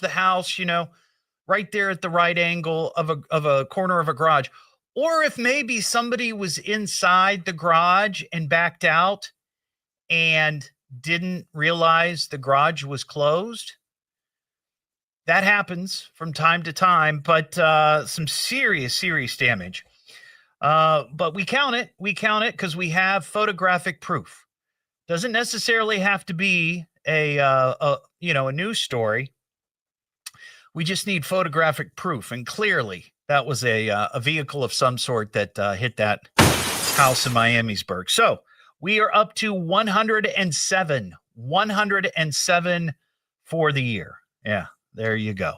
the house, right there at the right angle of a corner of a garage. Or if maybe somebody was inside the garage and backed out and didn't realize the garage was closed. That happens from time to time, but some serious damage. But we count it. We count it because we have photographic proof. Doesn't necessarily have to be a news story. We just need photographic proof, and clearly that was a vehicle of some sort that hit that house in Miamisburg. So we are up to 107 for the year. Yeah, there you go.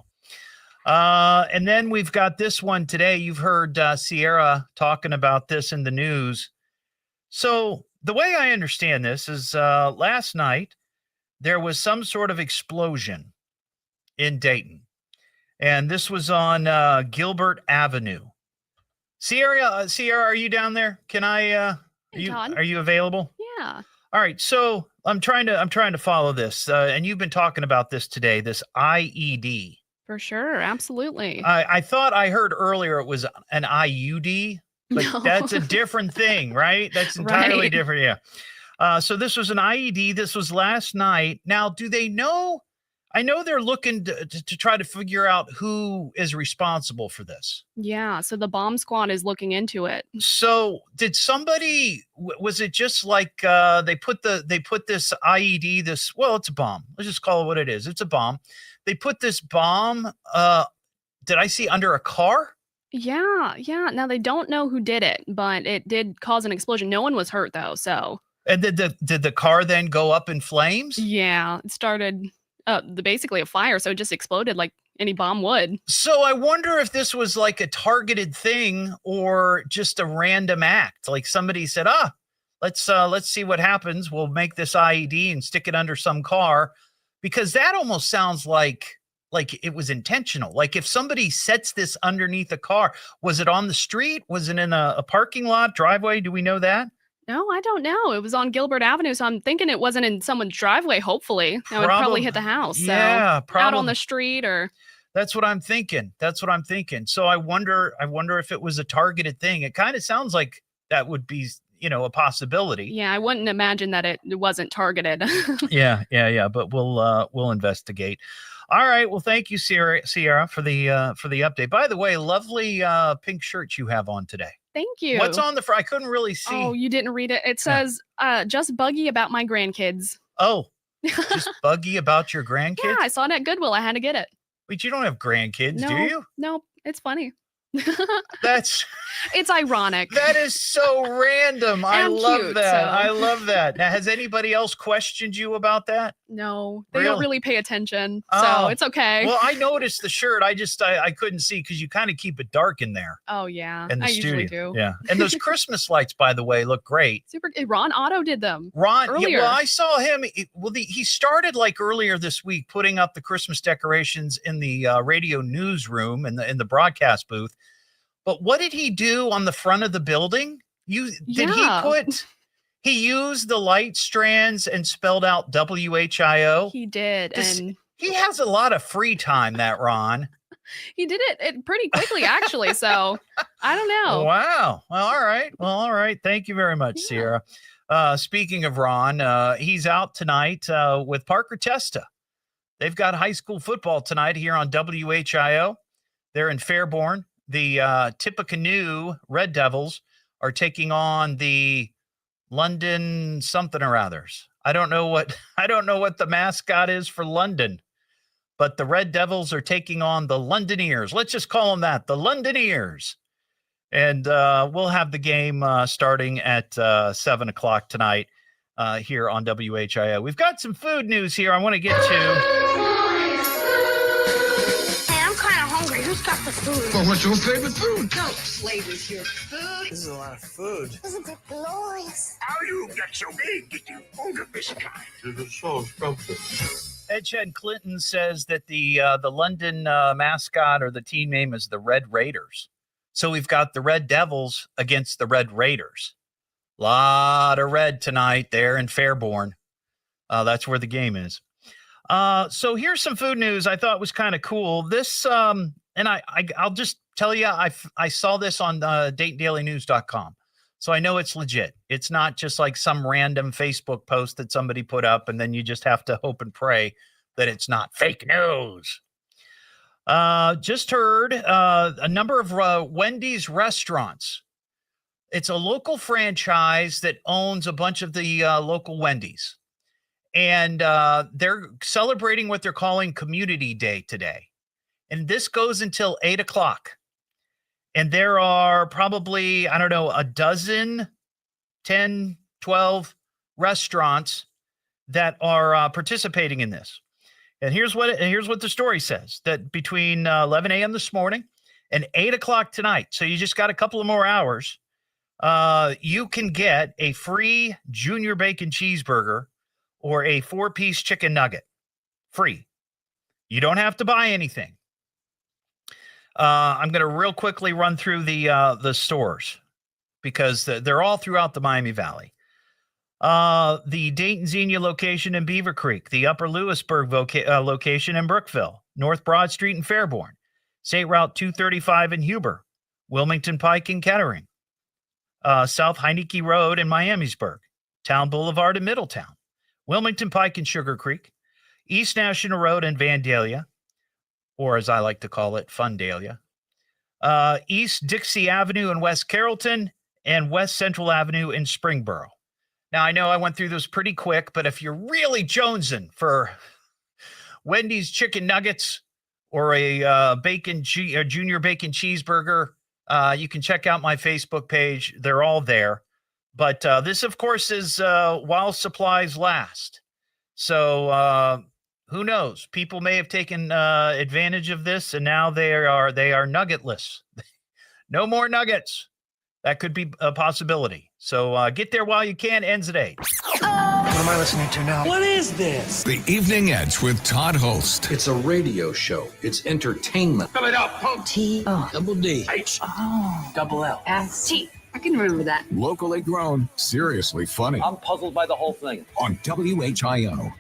And then we've got this one today. You've heard Sierra talking about this in the news. So the way I understand this is last night there was some sort of explosion in Dayton. And this was on Gilbert Avenue. Sierra, are you down there? Can I are you available? Yeah. All right. So I'm trying to follow this. And you've been talking about this today, this IED. For sure. Absolutely. I thought I heard earlier it was an IUD, but No. that's a different thing, right? That's entirely Right. different. Yeah. So this was an IED. This was last night. Now, do they know? I know they're looking to try to figure out who is responsible for this. Yeah. So the bomb squad is looking into it. So did somebody, was it just like they put this IED, it's a bomb. Let's just call it what it is. It's a bomb. They put this bomb, did I see under a car? Yeah. Yeah. Now they don't know who did it, but it did cause an explosion. No one was hurt though. So. And did the car then go up in flames? Yeah. It started basically a fire. So it just exploded like any bomb would. So I wonder if this was like a targeted thing or just a random act. Like somebody said, let's see what happens. We'll make this IED and stick it under some car, because that almost sounds like it was intentional. Like if somebody sets this underneath a car, was it on the street? Was it in a parking lot, driveway? Do we know that? No, I don't know. It was on Gilbert Avenue, so I'm thinking it wasn't in someone's driveway, hopefully. It would probably hit the house. Yeah, so out on the street or... That's what I'm thinking. So I wonder if it was a targeted thing. It kind of sounds like that would be, a possibility. Yeah, I wouldn't imagine that it wasn't targeted. Yeah. But we'll investigate. All right. Well, thank you, Sierra, for the update. By the way, lovely pink shirt you have on today. Thank you. What's on the front? I couldn't really see. Oh, you didn't read it. It says, just buggy about my grandkids. Oh, just buggy about your grandkids? Yeah, I saw it at Goodwill. I had to get it. Wait, you don't have grandkids, do you? No, it's funny. It's ironic. That is so random. I love that. So. I love that. Now, has anybody else questioned you about that? No, they don't really pay attention. So Oh. it's okay. Well, I noticed the shirt. I couldn't see because you kind of keep it dark in there. Oh, yeah. In the I studio. usually do. Yeah. And those Christmas lights, by the way, look great. Super. Ron Otto did them. Yeah, well, I saw him. He started like earlier this week putting up the Christmas decorations in the radio newsroom in the broadcast booth. But what did he do on the front of the building? He used the light strands and spelled out WHIO. He did. And he has a lot of free time, that Ron. He did it pretty quickly, actually. So I don't know. Wow. Well, all right. Thank you very much, Sierra. Speaking of Ron, he's out tonight with Parker Testa. They've got high school football tonight here on WHIO. They're in Fairborn. The Tippecanoe Red Devils are taking on the London something or others. I don't know what the mascot is for London, but the Red Devils are taking on the Londoners. Let's just call them that, the Londoners. And we'll have the game starting at 7:00 tonight here on WHIO. We've got some food news here I want to get to. Who's got the food? Well, what's your favorite food? No flavors your food. This is a lot of food. Isn't it glorious? How you get so big that you order this kind? It is so scrumptious. Ed Chad Clinton says that the London mascot or the team name is the Red Raiders. So we've got the Red Devils against the Red Raiders. Lot of red tonight there in Fairborn. That's where the game is. So here's some food news I thought was kind of cool. This, and I'll just tell you, I saw this on DaytonDailyNews.com. So I know it's legit. It's not just like some random Facebook post that somebody put up, and then you just have to hope and pray that it's not fake news. Just heard a number of Wendy's restaurants. It's a local franchise that owns a bunch of the local Wendy's. And they're celebrating what they're calling Community Day today. And this goes until 8 o'clock. And there are probably, I don't know, a dozen, 10, 12 restaurants that are participating in this. And here's what the story says, that between 11 a.m. this morning and 8 o'clock tonight, so you just got a couple of more hours, you can get a free junior bacon cheeseburger or a 4-piece chicken nugget free. You don't have to buy anything. I'm going to real quickly run through the stores because they're all throughout the Miami Valley. The Dayton Xenia location in Beaver Creek, the Upper Lewisburg location in Brookville, North Broad Street in Fairborn, State Route 235 in Huber, Wilmington Pike in Kettering, South Heineke Road in Miamisburg, Town Boulevard in Middletown, Wilmington Pike in Sugar Creek, East National Road in Vandalia, or as I like to call it, Fundalia, East Dixie Avenue in West Carrollton, and West Central Avenue in Springboro. Now, I know I went through those pretty quick, but if you're really jonesing for Wendy's chicken nuggets or a junior bacon cheeseburger, you can check out my Facebook page. They're all there. But this, of course, is while supplies last. So who knows? People may have taken advantage of this, and now they are nuggetless. No more nuggets. That could be a possibility. So get there while you can. Ends at 8. What am I listening to now? What is this? The Evening Edge with Todd Hollst. It's a radio show. It's entertainment. Fill it up, pump. Double D. H. Double L. S-T. I can remember that. Locally grown, seriously funny. I'm puzzled by the whole thing. On WHIO.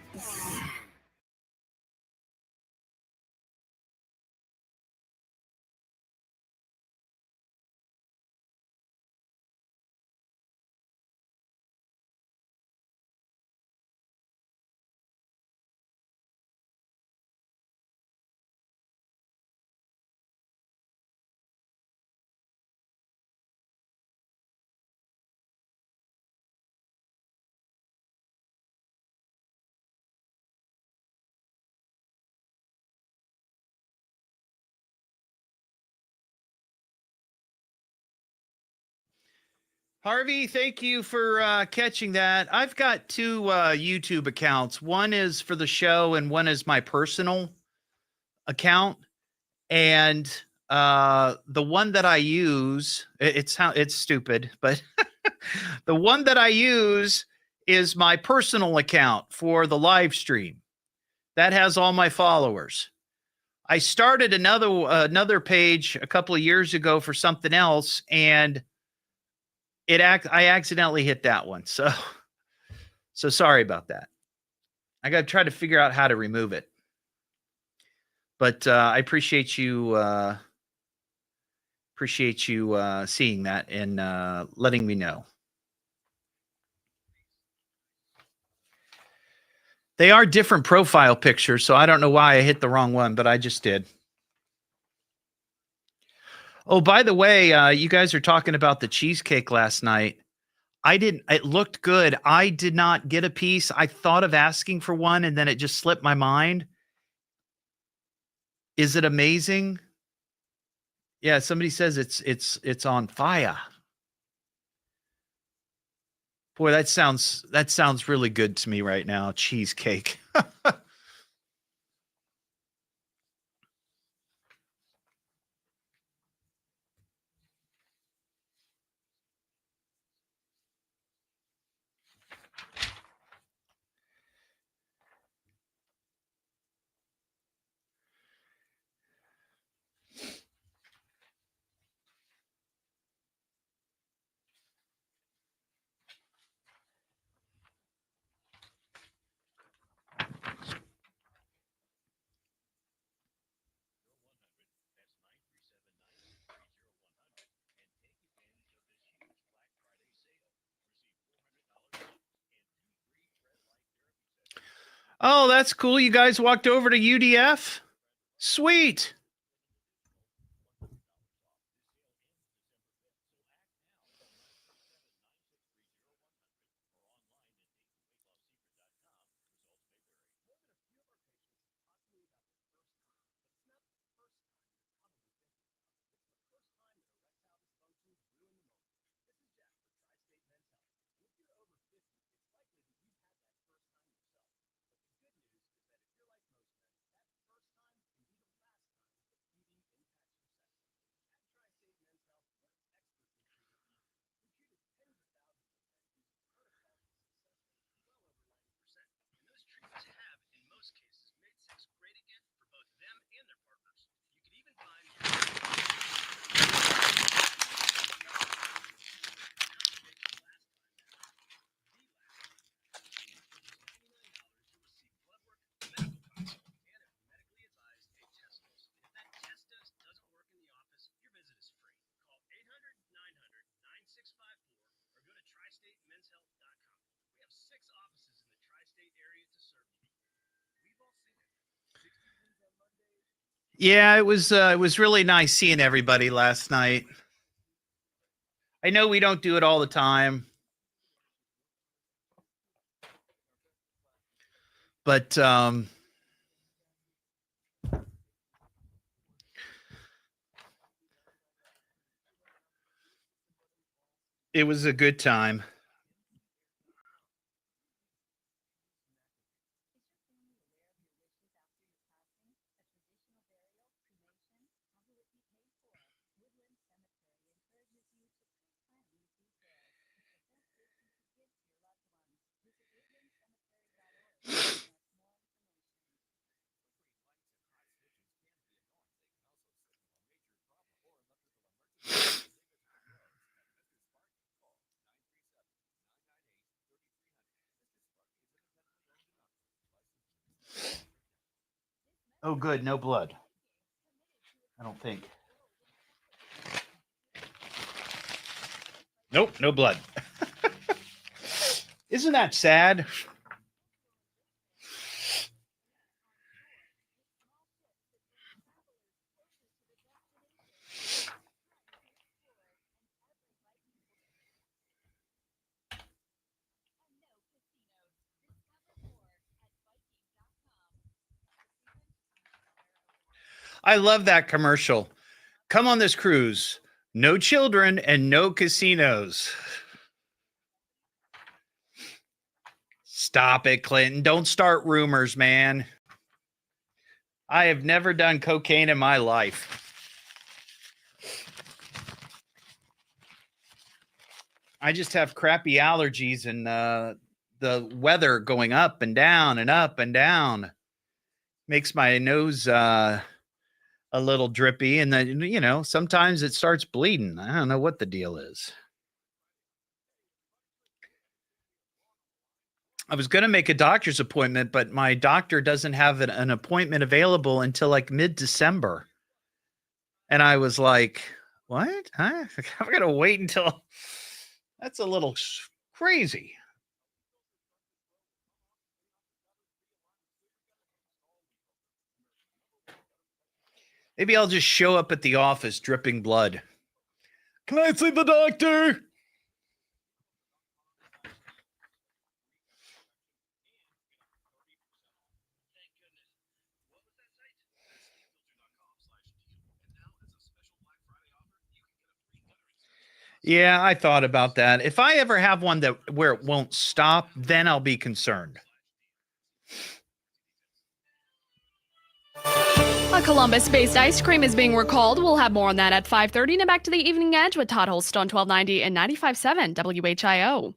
Harvey, thank you for catching that. I've got two YouTube accounts. One is for the show and one is my personal account. And the one that I use, it's stupid, but the one that I use is my personal account for the live stream. That has all my followers. I started another page a couple of years ago for something else, and I accidentally hit that one. So sorry about that. I got to try to figure out how to remove it. But I appreciate you seeing that and letting me know. They are different profile pictures, so I don't know why I hit the wrong one, but I just did. Oh, by the way, you guys are talking about the cheesecake last night. It looked good. I did not get a piece. I thought of asking for one, and then it just slipped my mind. Is it amazing? Yeah, somebody says it's on fire. Boy, that sounds really good to me right now. Cheesecake. Oh, that's cool. You guys walked over to UDF? Sweet. Yeah, it was really nice seeing everybody last night. I know we don't do it all the time, but it was a good time. Oh, good. No blood. I don't think. Nope, no blood. Isn't that sad? I love that commercial. Come on this cruise. No children and no casinos. Stop it, Clinton. Don't start rumors, man. I have never done cocaine in my life. I just have crappy allergies and the weather going up and down and up and down makes my nose a little drippy. And then, you know, sometimes it starts bleeding. I don't know what the deal is. I was going to make a doctor's appointment, but my doctor doesn't have an appointment available until like mid-December. And I was like, what? Huh? I'm going to wait until... That's a little crazy. Maybe I'll just show up at the office dripping blood. Can I see the doctor? Yeah, I thought about that. If I ever have one where it won't stop, then I'll be concerned. A Columbus-based ice cream is being recalled. We'll have more on that at 5:30. Now back to the Evening Edge with Todd Hollst on 1290 and 95.7 WHIO.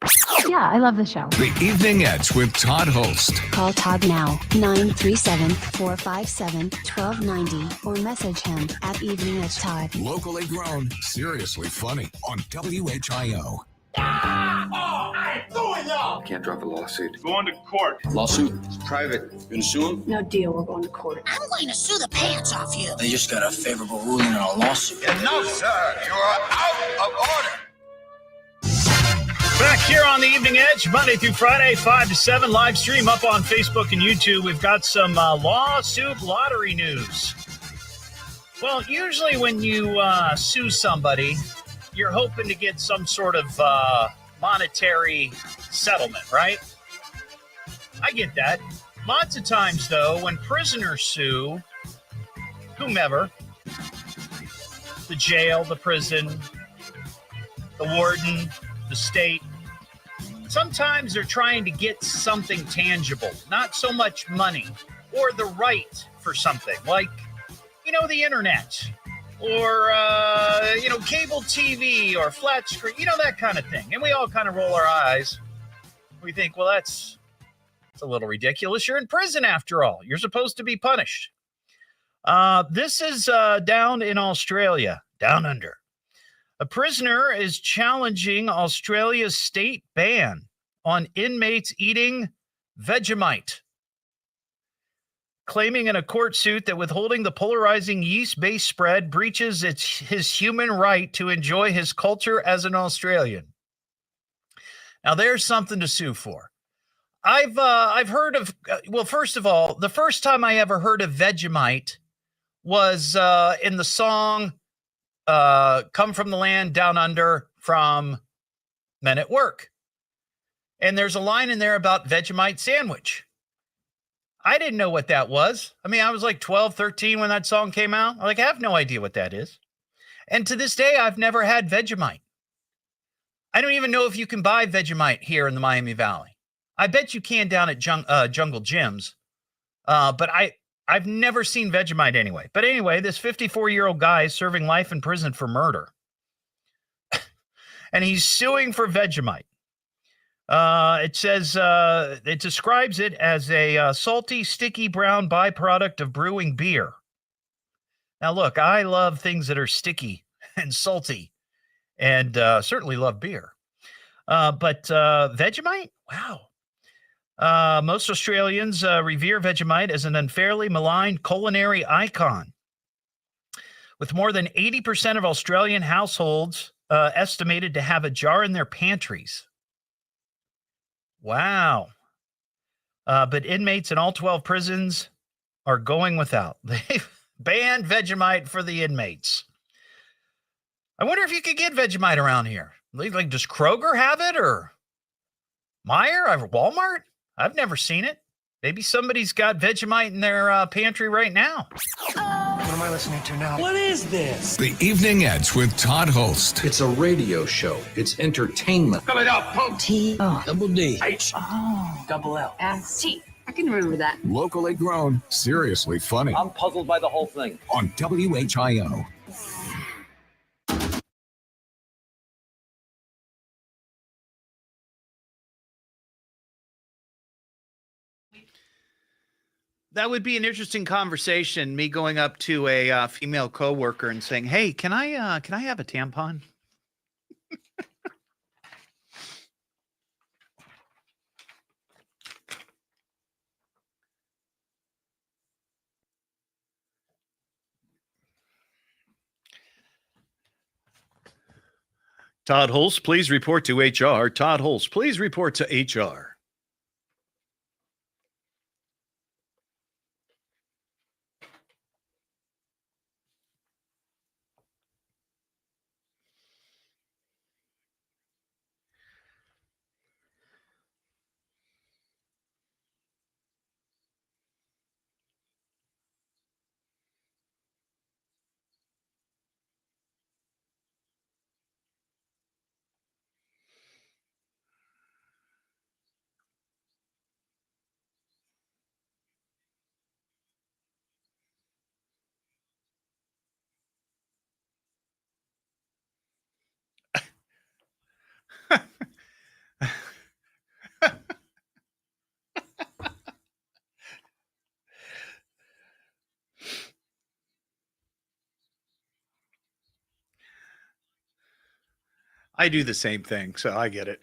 Yeah, I love the show. The Evening Edge with Todd Hollst. Call Todd now, 937-457-1290, or message him at Evening Edge Todd. Locally grown, seriously funny on WHIO. Can't drop a lawsuit. Going to court. Lawsuit. It's private. Gonna sue him? No deal. We're going to court. I'm going to sue the pants off you. They just got a favorable ruling on a lawsuit. Enough, sir. You are out of order. Back here on the Evening Edge, Monday through Friday, 5 to 7, live stream up on Facebook and YouTube. We've got some lawsuit lottery news. Well, usually when you sue somebody, you're hoping to get some sort of monetary settlement, right? I get that. Lots of times, though, when prisoners sue whomever, the jail, the prison, the warden, the state, sometimes they're trying to get something tangible, not so much money or the right for something like, the internet or, cable TV or flat screen, that kind of thing. And we all kind of roll our eyes. We think, well, it's a little ridiculous. You're in prison after all. You're supposed to be punished. This is down in Australia, down under. A prisoner is challenging Australia's state ban on inmates eating Vegemite, claiming in a court suit that withholding the polarizing yeast-based spread breaches his human right to enjoy his culture as an Australian. Now, there's something to sue for. I've heard of, first of all, the first time I ever heard of Vegemite was in the song Come From the Land Down Under from Men at Work. And there's a line in there about Vegemite sandwich. I didn't know what that was. I mean, I was like 12, 13 when that song came out. I have no idea what that is. And to this day, I've never had Vegemite. I don't even know if you can buy Vegemite here in the Miami Valley. I bet you can down at Jungle Gyms. But I've never seen Vegemite anyway. But anyway, this 54-year-old guy is serving life in prison for murder. And he's suing for Vegemite. It says, it describes it as a salty, sticky brown byproduct of brewing beer. Now, look, I love things that are sticky and salty and certainly love beer. But Vegemite? Wow. Most Australians revere Vegemite as an unfairly maligned culinary icon. With more than 80% of Australian households estimated to have a jar in their pantries. Wow. But inmates in all 12 prisons are going without. They've banned Vegemite for the inmates. I wonder if you could get Vegemite around here. Like, does Kroger have it or Meijer or Walmart? I've never seen it. Maybe somebody's got Vegemite in their pantry right now. What am I listening to now? What is this? The Evening Edge with Todd Hollst. It's a radio show. It's entertainment. Spell it out, folks. Double D. H. Double L. S-T. I can remember that. Locally grown, seriously funny. I'm puzzled by the whole thing. On WHIO. That would be an interesting conversation. Me going up to a female coworker and saying, "Hey, can I have a tampon?" Todd Hollst, please report to HR. Todd Hollst, please report to HR. I do the same thing, so I get it.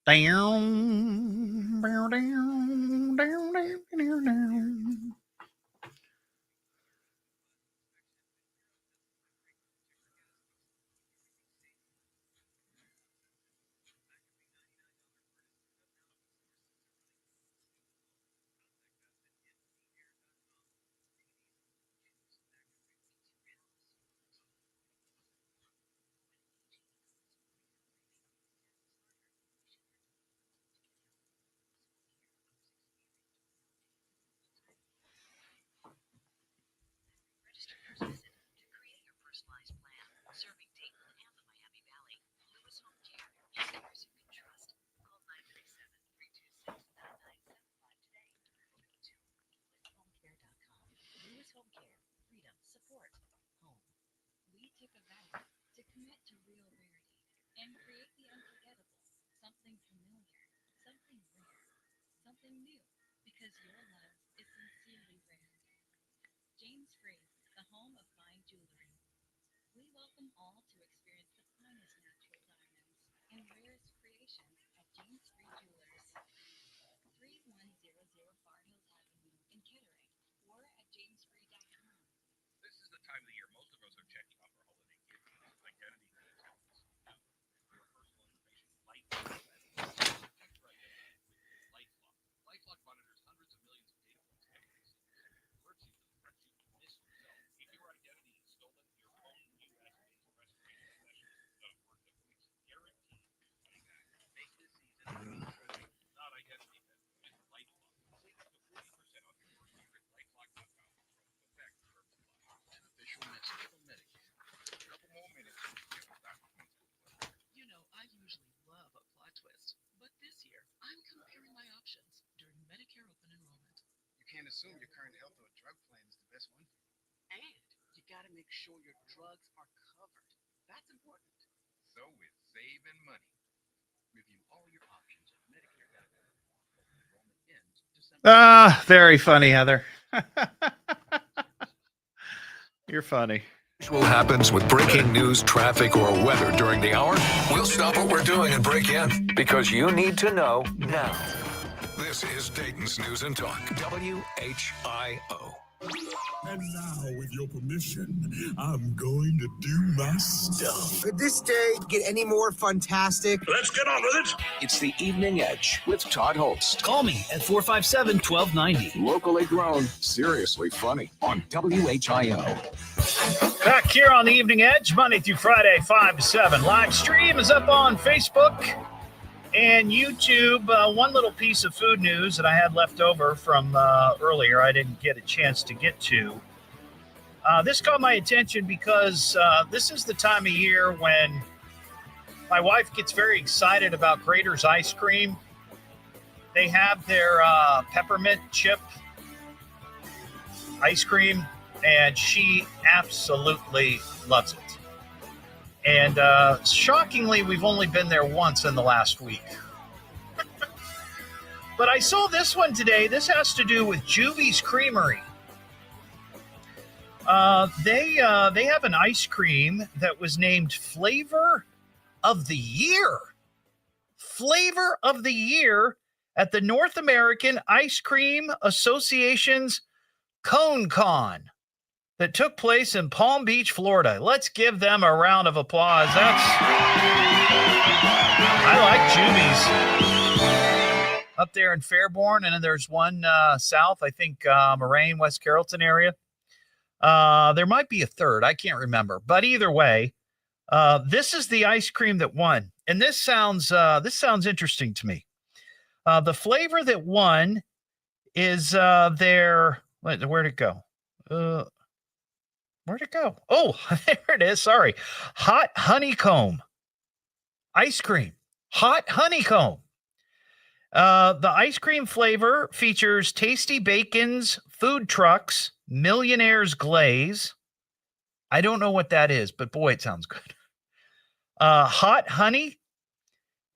Down, down, down, down, down, down. Assume your current health or drug plan is the best one. And you got to make sure your drugs are covered. That's important. So with saving money, review all your options at Medicare.gov. Enrollment ends December. Very funny, Heather. You're funny. What happens with breaking news, traffic, or weather during the hour? We'll stop what we're doing and break in because you need to know now. This is Dayton's News and Talk, WHIO. And now, with your permission, I'm going to do my stuff. Could this day get any more fantastic? Let's get on with it. It's the Evening Edge with Todd Hollst. Call me at 457-1290. Locally grown, seriously funny on WHIO. Back here on the Evening Edge, Monday through Friday, 5 to 7. Live stream is up on Facebook and YouTube. One little piece of food news that I had left over from earlier I didn't get a chance to get to. This caught my attention because this is the time of year when my wife gets very excited about Grater's ice cream. They have their peppermint chip ice cream, and she absolutely loves it. And shockingly, we've only been there once in the last week. But I saw this one today. This has to do with Juby's Creamery. They have an ice cream that was named Flavor of the Year. Flavor of the Year at the North American Ice Cream Association's Cone Con that took place in Palm Beach, Florida. Let's give them a round of applause. I like Juby's up there in Fairborn, and then there's one south, I think Moraine, West Carrollton area. There might be a third. I can't remember. But either way, this is the ice cream that won. And this sounds interesting to me. The flavor that won is their, where'd it go? Where'd it go? Oh, there it is. Sorry. Hot honeycomb ice cream. Hot honeycomb. The ice cream flavor features tasty bacons, food trucks, Millionaire's Glaze. I don't know what that is, but boy, it sounds good. Hot honey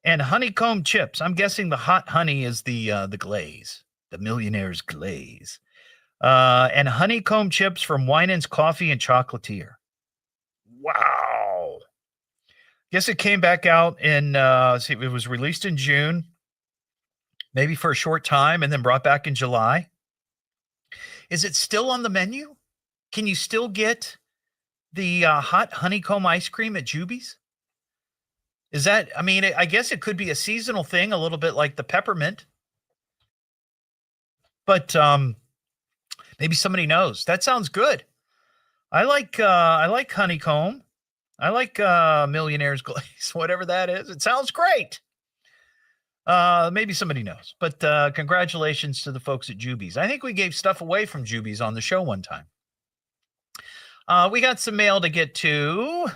and honeycomb chips. I'm guessing the hot honey is the glaze, the Millionaire's Glaze. And honeycomb chips from Winans Coffee and Chocolatier. Wow. Guess it came back out in, it was released in June, maybe for a short time, and then brought back in July. Is it still on the menu? Can you still get the hot honeycomb ice cream at Juby's? Is that, I mean, I guess it could be a seasonal thing, a little bit like the peppermint. But maybe somebody knows. That sounds good. I like honeycomb. I like Millionaire's Glaze, whatever that is. It sounds great. Maybe somebody knows. But congratulations to the folks at Juby's. I think we gave stuff away from Juby's on the show one time. We got some mail to get to.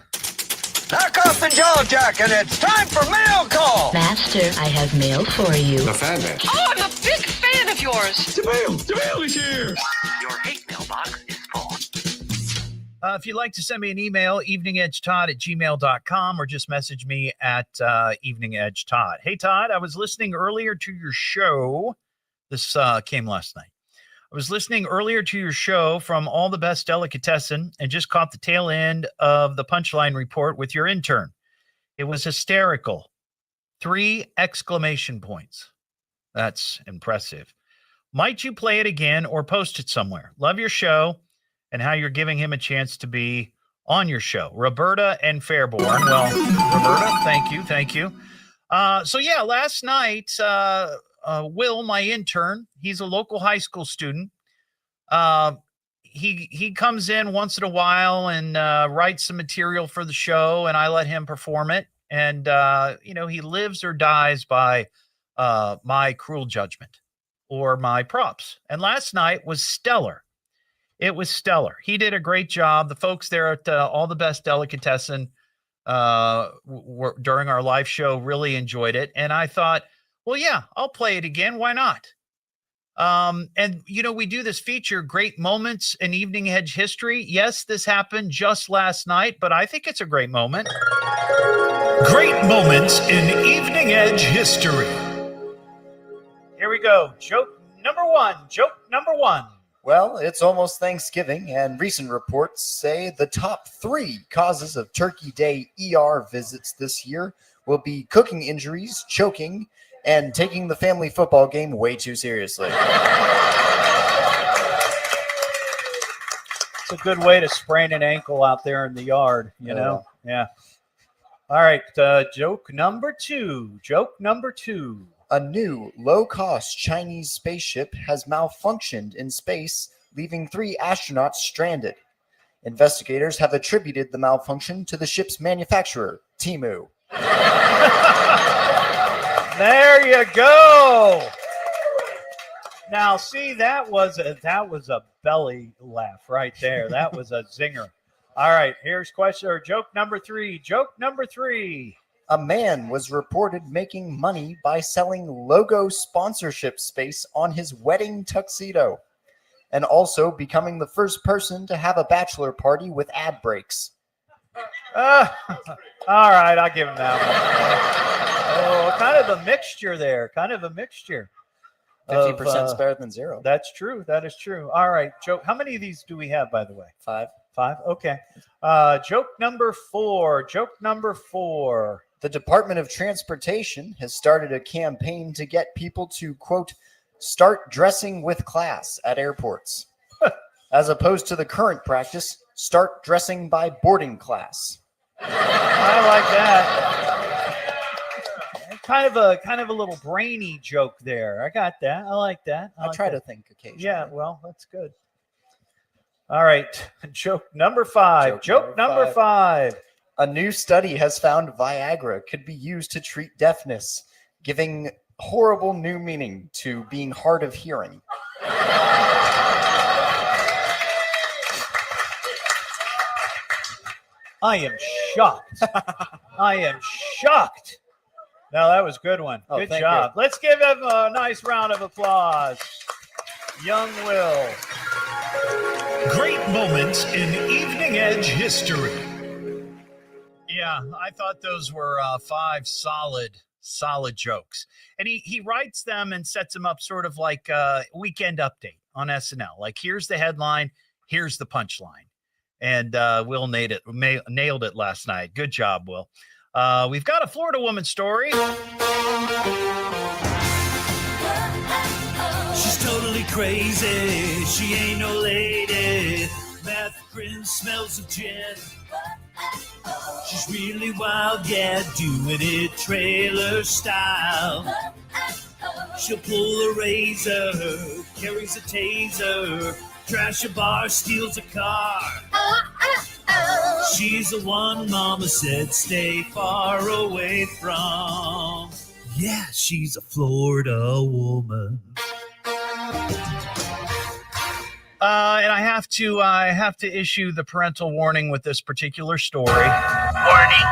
Knock off the jaw jacket. It's time for mail call. Master, I have mail for you. The fan man. Oh, I'm a big fan of yours. The mail is here. Your hate mailbox is full. If you'd like to send me an email, eveningedgetodd@gmail.com, or just message me at eveningedgetodd. Hey, Todd, I was listening earlier to your show. This came last night. I was listening earlier to your show from All the Best Delicatessen and just caught the tail end of the Punchline Report with your intern. It was hysterical. 3 exclamation points. That's impressive. Might you play it again or post it somewhere? Love your show and how you're giving him a chance to be on your show. Roberta and Fairborn. Well, Roberta, thank you. So yeah, last night, Will, my intern, he's a local high school student. He comes in once in a while and writes some material for the show, and I let him perform it. And he lives or dies by my cruel judgment or my props. And last night was stellar. It was stellar. He did a great job. The folks there at All the Best Delicatessen during our live show really enjoyed it. And I thought, well, yeah, I'll play it again. Why not? And, we do this feature, Great Moments in Evening Edge History. Yes, this happened just last night, but I think it's a great moment. Great moments in Evening Edge history. Here we go. Joke number one. Well, it's almost Thanksgiving, and recent reports say the top 3 causes of Turkey Day ER visits this year will be cooking injuries, choking, and taking the family football game way too seriously. It's a good way to sprain an ankle out there in the yard, know? Yeah. All right, joke number two. A new, low-cost Chinese spaceship has malfunctioned in space, leaving 3 astronauts stranded. Investigators have attributed the malfunction to the ship's manufacturer, Temu. There you go. Now, see, that was a belly laugh right there. That was a zinger. All right, here's joke number 3. A man was reported making money by selling logo sponsorship space on his wedding tuxedo, and also becoming the first person to have a bachelor party with ad breaks. All right, I'll give him that one. Kind of a mixture there. 50% is better than 0. That's true. That is true. All right, joke. How many of these do we have, by the way? 5. Okay. Joke number 4. The Department of Transportation has started a campaign to get people to, quote, start dressing with class at airports, as opposed to the current practice, start dressing by boarding class. I like that. Kind of a little brainy joke there. I got that. I like that. I try to think occasionally. Yeah, well, that's good. All right. Joke number 5. Joke number 5. A new study has found Viagra could be used to treat deafness, giving horrible new meaning to being hard of hearing. I am shocked. No, that was a good one. Good job. Let's give him a nice round of applause. Young Will. Great moments in Evening Edge history. Yeah, I thought those were 5 solid jokes. And he writes them and sets them up sort of like a Weekend Update on SNL. Like, here's the headline, here's the punchline. And Will nailed it last night. Good job, Will. We've got a Florida woman story. She's totally crazy. She ain't no lady. Meth grin smells of gin. She's really wild, yeah, doing it trailer style. She'll pull a razor, carries a taser, trash a bar, steals a car. She's the one Mama said stay far away from. Yeah, she's a Florida woman. And I have to issue the parental warning with this particular story. Warning.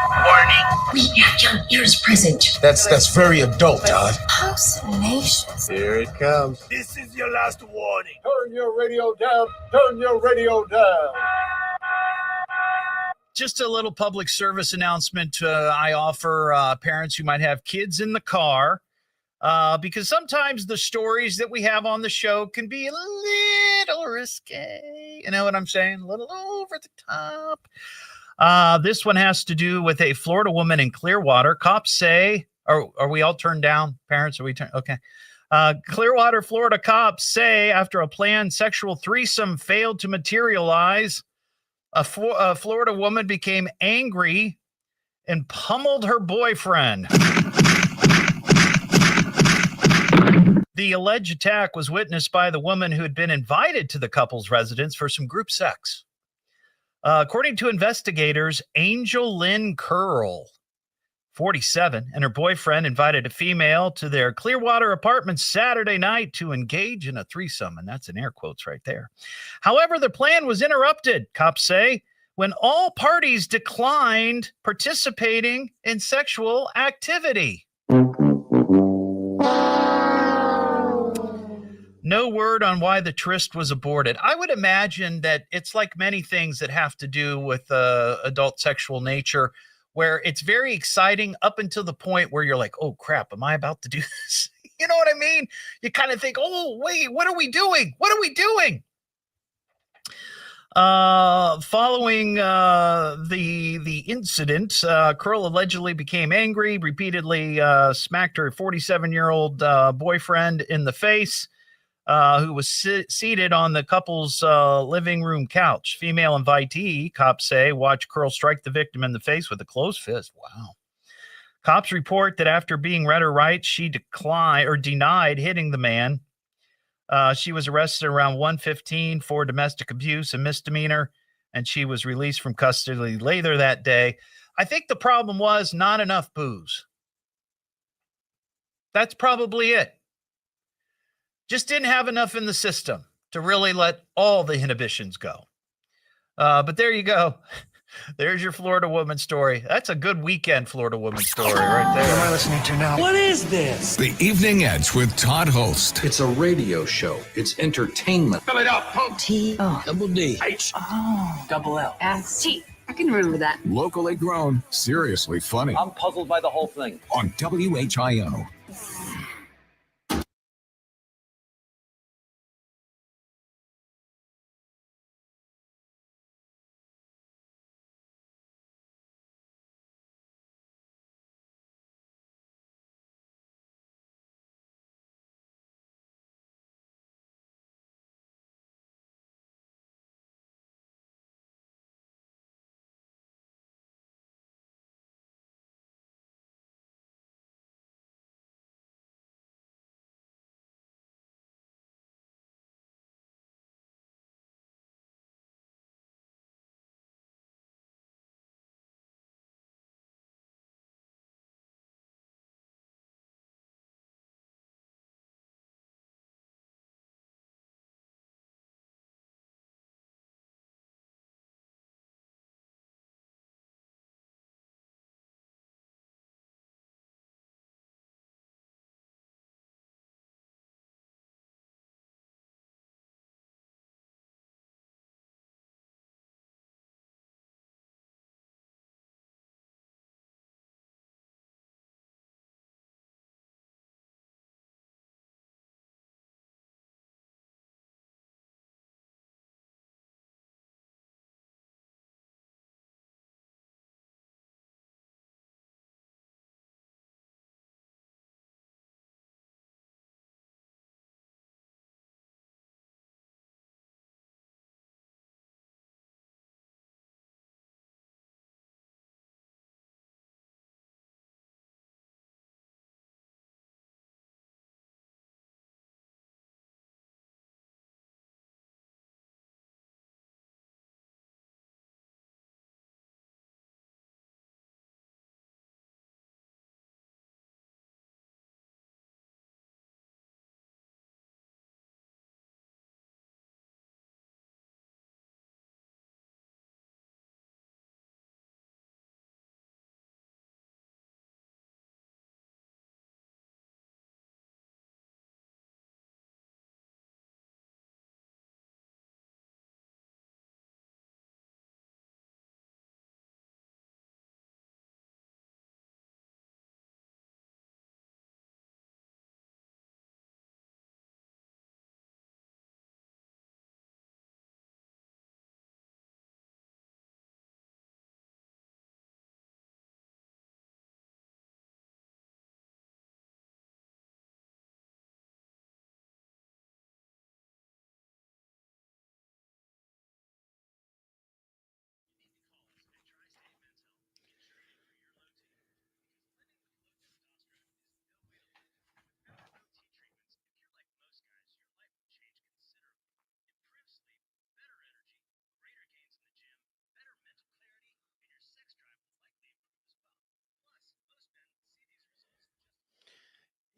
We have young ears present. That's very adult, Todd. How salacious. Here it comes. This is your last warning. Turn your radio down. Turn your radio down. Just a little public service announcement I offer parents who might have kids in the car, because sometimes the stories that we have on the show can be a little risque. You know what I'm saying? A little over the top. This one has to do with a Florida woman in Clearwater. Cops say, are we all turned down? Parents, are we turned? Okay. Clearwater, Florida cops say after a planned sexual threesome failed to materialize, a Florida woman became angry and pummeled her boyfriend. The alleged attack was witnessed by the woman who had been invited to the couple's residence for some group sex. According to investigators, Angel Lynn Curl, 47, and her boyfriend invited a female to their Clearwater apartment Saturday night to engage in a threesome, and that's in air quotes right there. However, the plan was interrupted, cops say, when all parties declined participating in sexual activity. No word on why the tryst was aborted. I would imagine that it's like many things that have to do with adult sexual nature, where it's very exciting up until the point where you're like, oh, crap, am I about to do this? You know what I mean? You kind of think, oh, wait, what are we doing? What are we doing? Following the incident, Curl allegedly became angry, repeatedly smacked her 47-year-old boyfriend in the face, who was seated on the couple's living room couch. Female invitee, cops say, watched Curl strike the victim in the face with a closed fist. Wow. Cops report that after being read her rights, she denied hitting the man. She was arrested around 1:15 for domestic abuse, a misdemeanor, and she was released from custody later that day. I think the problem was not enough booze. That's probably it. Just didn't have enough in the system to really let all the inhibitions go. But there you go. There's your Florida woman story. That's a good weekend Florida woman story right there. What am I listening to now? What is this? The Evening Edge with Todd Hollst. It's a radio show. It's entertainment. Fill it up, folks. T-O. Double D. H. Oh. Double L. S-T. I can remember that. Locally grown. Seriously funny. I'm puzzled by the whole thing. On WHIO.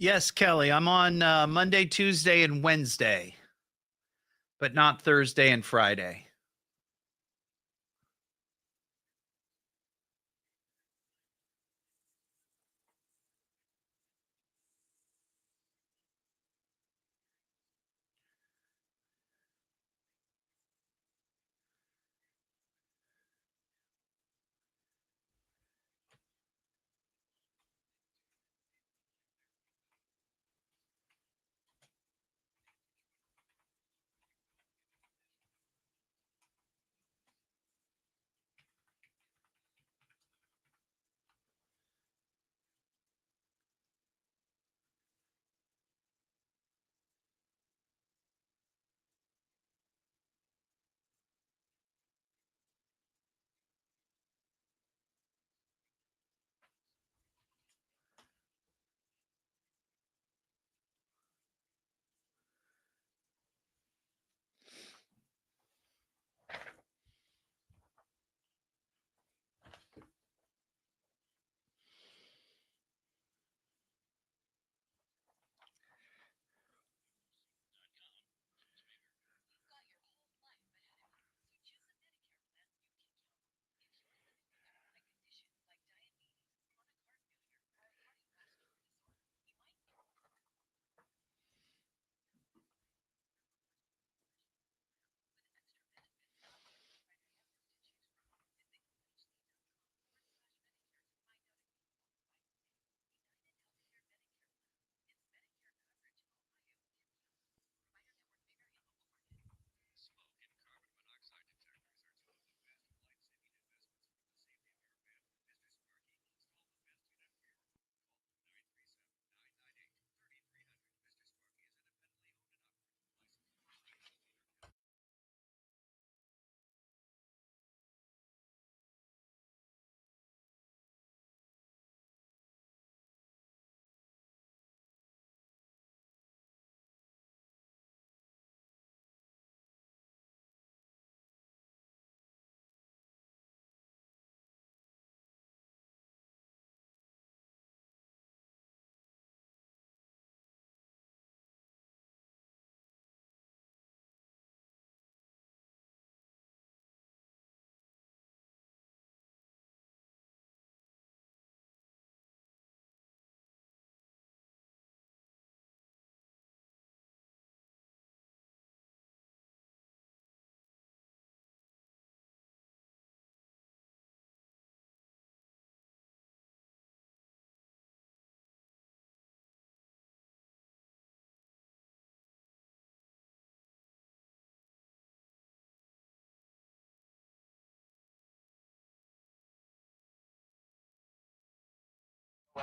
Yes, Kelly. I'm on Monday, Tuesday, and Wednesday, but not Thursday and Friday.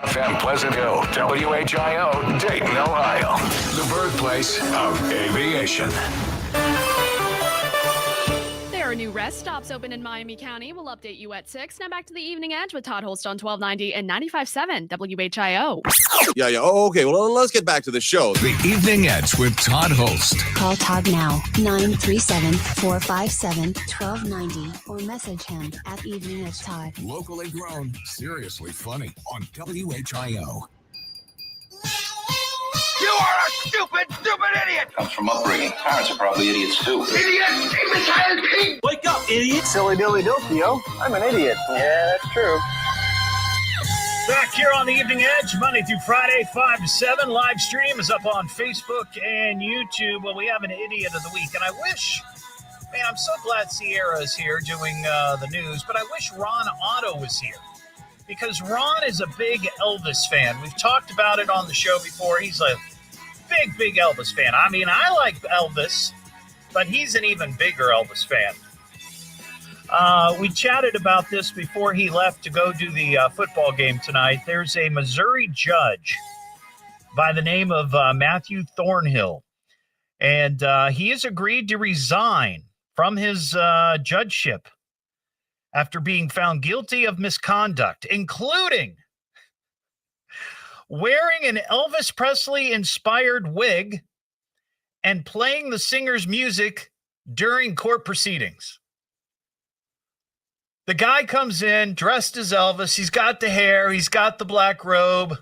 FM Pleasant Hill, WHIO, Dayton, Ohio. The birthplace of aviation. There are new rest stops open in Miami County. We'll update you at 6. Now back to the Evening Edge with Todd Hollst on 1290 and 95.7 WHIO. Yeah. Oh, okay. Well, let's get back to the show. The Evening Edge with Todd Hollst. Call Todd now, 937-457-1290, or message him at Evening Edge Todd. Locally grown, seriously funny on WHIO. You are a stupid, stupid idiot! Comes from upbringing. Parents are probably idiots too. Idiot! Imbecile pig! Wake up, idiot! Silly dilly dopio. I'm an idiot. Yeah, that's true. Back here on the Evening Edge, Monday through Friday, 5 to 7. Live stream is up on Facebook and YouTube. Well, we have an Idiot of the Week, and I wish, man, I'm so glad Sierra is here doing the news, but I wish Ron Otto was here. Because Ron is a big Elvis fan. We've talked about it on the show before. He's a big Elvis fan. I mean, I like Elvis, but he's an even bigger Elvis fan. We chatted about this before he left to go do the football game tonight. There's a Missouri judge by the name of Matthew Thornhill, and he has agreed to resign from his judgeship after being found guilty of misconduct, including wearing an Elvis Presley-inspired wig and playing the singer's music during court proceedings. The guy comes in dressed as Elvis. He's got the hair. He's got the black robe.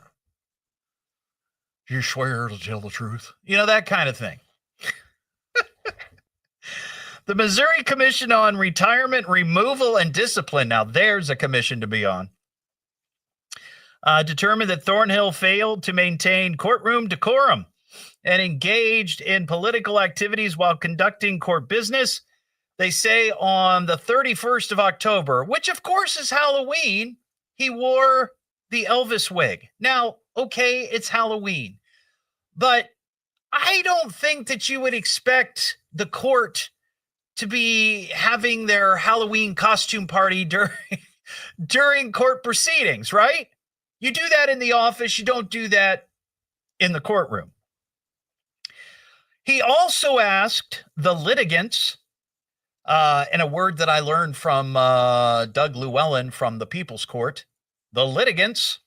You swear to tell the truth. You know, that kind of thing. The Missouri Commission on Retirement, Removal, and Discipline, now there's a commission to be on, determined that Thornhill failed to maintain courtroom decorum and engaged in political activities while conducting court business. They say on the 31st of October, which of course is Halloween, he wore the Elvis wig. Now, okay, it's Halloween, but I don't think that you would expect the court to be having their Halloween costume party during court proceedings, right? You do that in the office. You don't do that in the courtroom. He also asked the litigants, in a word that I learned from Doug Llewellyn from the People's Court, the litigants,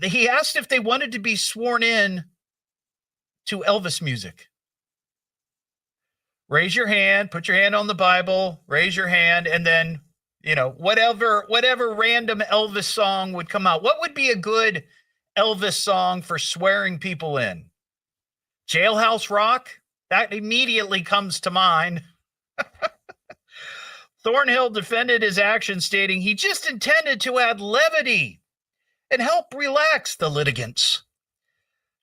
he asked if they wanted to be sworn in to Elvis music. Raise your hand, put your hand on the Bible, raise your hand, and then, you know, whatever random Elvis song would come out. What would be a good Elvis song for swearing people in? Jailhouse Rock? That immediately comes to mind. Thornhill defended his action, stating he just intended to add levity and help relax the litigants.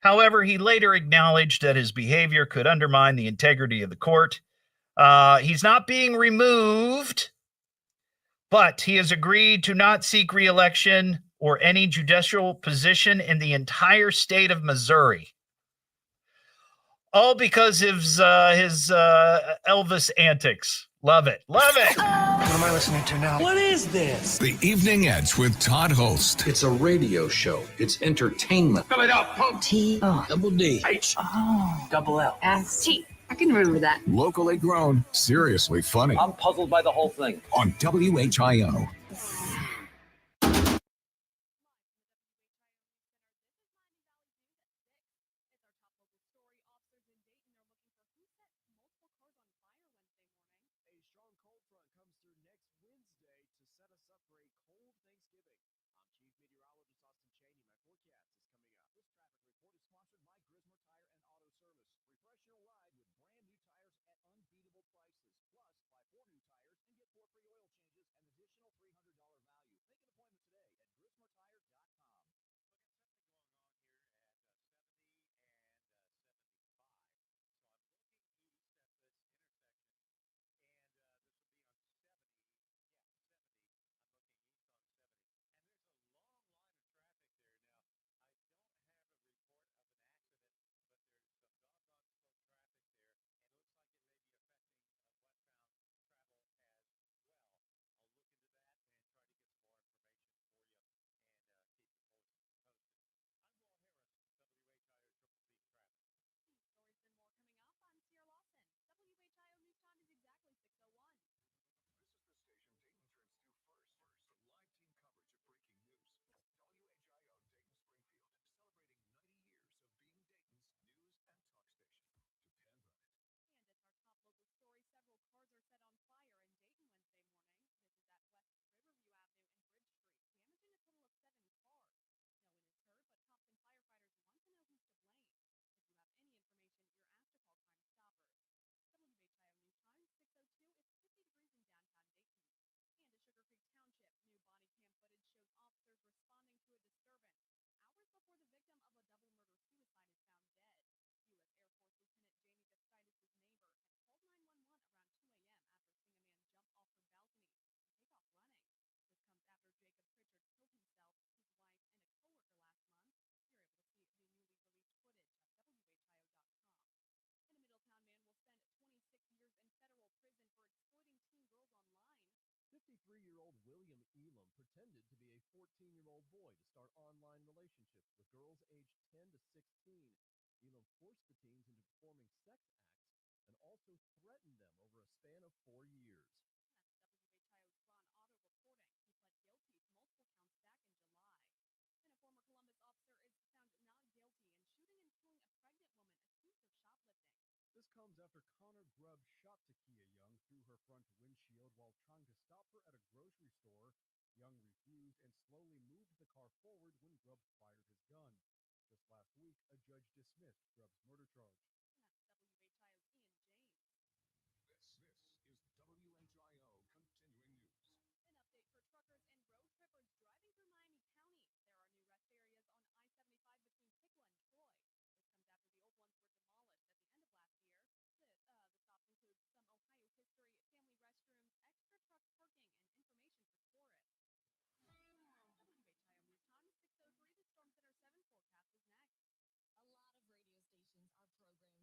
However, he later acknowledged that his behavior could undermine the integrity of the court. He's not being removed, but he has agreed to not seek re-election or any judicial position in the entire state of Missouri. All because of his Elvis antics. Love it. Love it. What am I listening to now? What is this? The Evening Edge with Todd Hollst. It's a radio show. It's entertainment. Fill it up, pump. T-O. Double D. H. Oh. Double L. S-T. I can remember that. Locally grown. Seriously funny. I'm puzzled by the whole thing. On WHIO. Last week, a judge dismissed Grubb's murder charge. And that's WHIO Ian James. This is WHIO continuing news. An update for truckers and road trippers driving through Miami County. There are new rest areas on I-75 between Piqua and Troy. This comes after the old ones were demolished at the end of last year. The stops include some Ohio history, family restrooms, extra truck parking, and information for tourists. WHIO News Time, 6:03. The Storm Center 7 forecast is next. A lot of radio stations are programming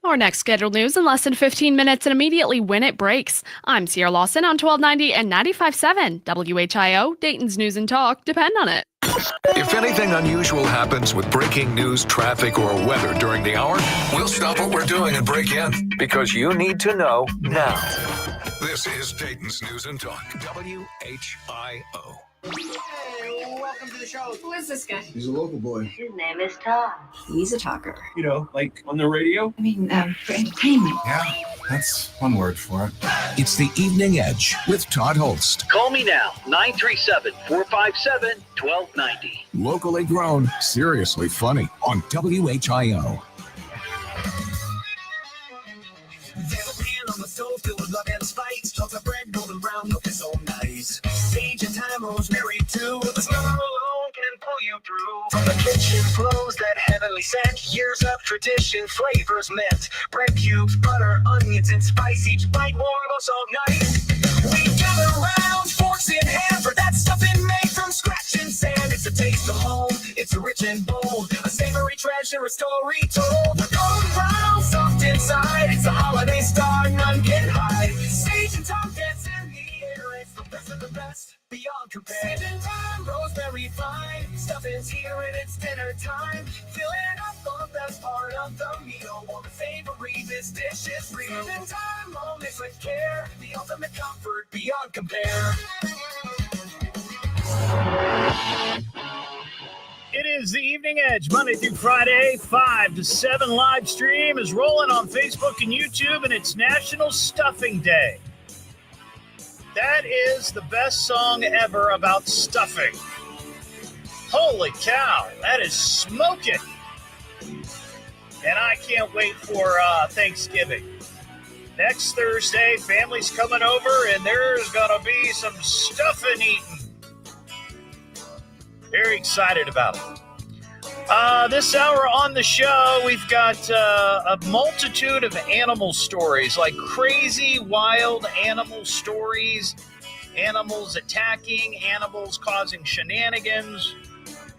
Our next scheduled news in less than 15 minutes and immediately when it breaks. I'm Sierra Lawson on 1290 and 95.7 WHIO, Dayton's News and Talk. Depend on it. If anything unusual happens with breaking news, traffic, or weather during the hour, we'll stop what we're doing and break in because you need to know now. This is Dayton's News and Talk, WHIO. Hey, welcome to the show. Who is this guy? He's a local boy. His name is Todd. He's a talker. You know, like on the radio? I mean, for entertainment. Yeah, that's one word for it. It's the Evening Edge with Todd Hollst. Call me now, 937-457-1290. Locally grown, seriously funny on WHIO. There's a pan on the stove filled with love and spice. Chocolate bread golden brown, looking so nice. Sage and thyme, rosemary too. The smell alone can pull you through. From the kitchen flows that heavenly scent. Years of tradition, flavors meant. Bread cubes, butter, onions, and spice. Each bite warm, oh so nice. We gather round, forks in hand, for that stuffing made from scratch and sand. It's a taste of home, it's rich and bold. A savory treasure, a story told. The golden brown, soft inside. It's a holiday star, none can hide. Sage and thyme dance in the air. It's the best of the best, beyond compare. Sage and thyme, rosemary fine. Stuffing's here and it's dinner time. Filling up the best part of the meal. Warm and savory, this dish is real. Sage and thyme, moments with care. The ultimate comfort, beyond compare. It is the Evening Edge, Monday through Friday, 5 to 7. Live stream is rolling on Facebook and YouTube, and it's National Stuffing Day. That is the best song ever about stuffing. Holy cow, that is smoking. And I can't wait for Thanksgiving. Next Thursday, family's coming over, and there's going to be some stuffing eating. Very excited about it. This hour on the show, we've got a multitude of animal stories, like crazy, wild animal stories, animals attacking, animals causing shenanigans.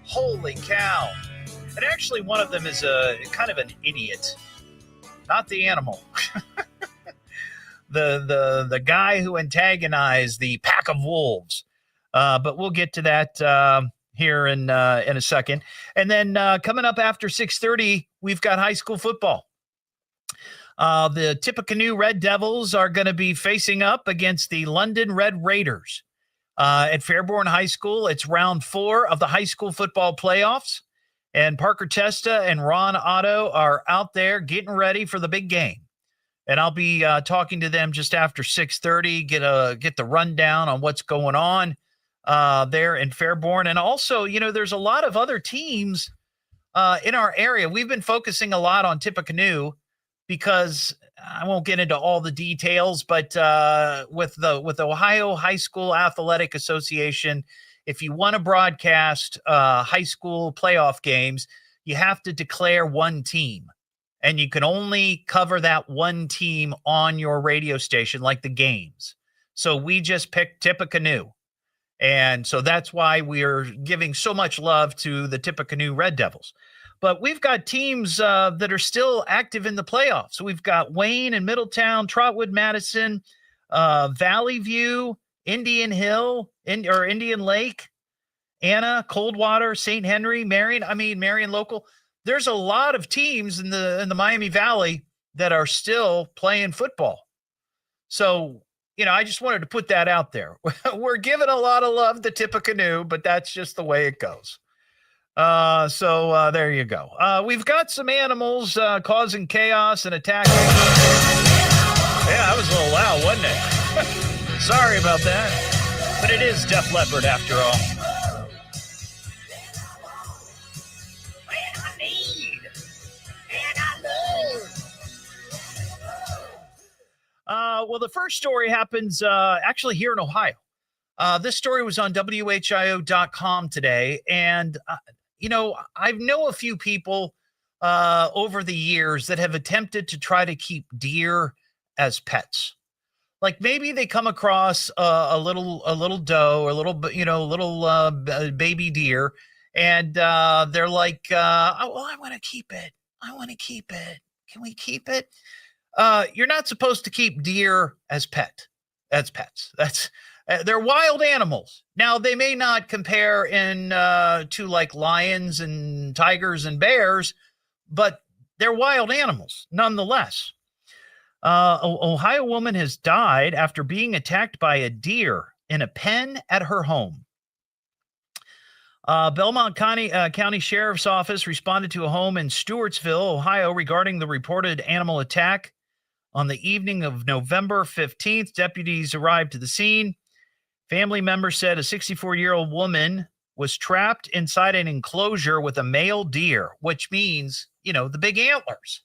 Holy cow. And actually, one of them is a kind of an idiot. Not the animal. The guy who antagonized the pack of wolves. But we'll get to that here in a second. And then coming up after 6:30, we've got high school football. The Tippecanoe Red Devils are going to be facing up against the London Red Raiders at Fairborn High School. It's round 4 of the high school football playoffs. And Parker Testa and Ron Otto are out there getting ready for the big game. And I'll be talking to them just after 6:30, get the rundown on what's going on there in Fairborn. And also, you know, there's a lot of other teams in our area. We've been focusing a lot on Tippecanoe because I won't get into all the details, but with the Ohio High School Athletic Association, if you want to broadcast high school playoff games, you have to declare one team. And you can only cover that one team on your radio station, like the games. So we just picked Tippecanoe. And so that's why we are giving so much love to the Tippecanoe Red Devils. But we've got teams that are still active in the playoffs. So we've got Wayne and Middletown, Trotwood, Madison, Valley View, Indian Hill, Indian Lake, Anna, Coldwater, St. Henry, Marion local. There's a lot of teams in the Miami Valley that are still playing football. So, you know, I just wanted to put that out there. We're giving a lot of love to Tippecanoe, but that's just the way it goes. So there you go. We've got some animals causing chaos and attacking. Yeah, that was a little loud, wasn't it? Sorry about that. But it is Def Leppard after all. Well, the first story happens actually here in Ohio. This story was on WHIO.com today. And, you know, I know a few people over the years that have attempted to try to keep deer as pets. Like maybe they come across a little doe or little baby deer. And they're like, oh, well, I want to keep it. we keep it? You're not supposed to keep deer as pets. They're wild animals. Now they may not compare to like lions and tigers and bears, but they're wild animals nonetheless. Ohio woman has died after being attacked by a deer in a pen at her home. Belmont County Sheriff's Office responded to a home in Stewartsville, Ohio, regarding the reported animal attack. On the evening of November 15th, deputies arrived to the scene. Family members said a 64-year-old woman was trapped inside an enclosure with a male deer, which means, the big antlers.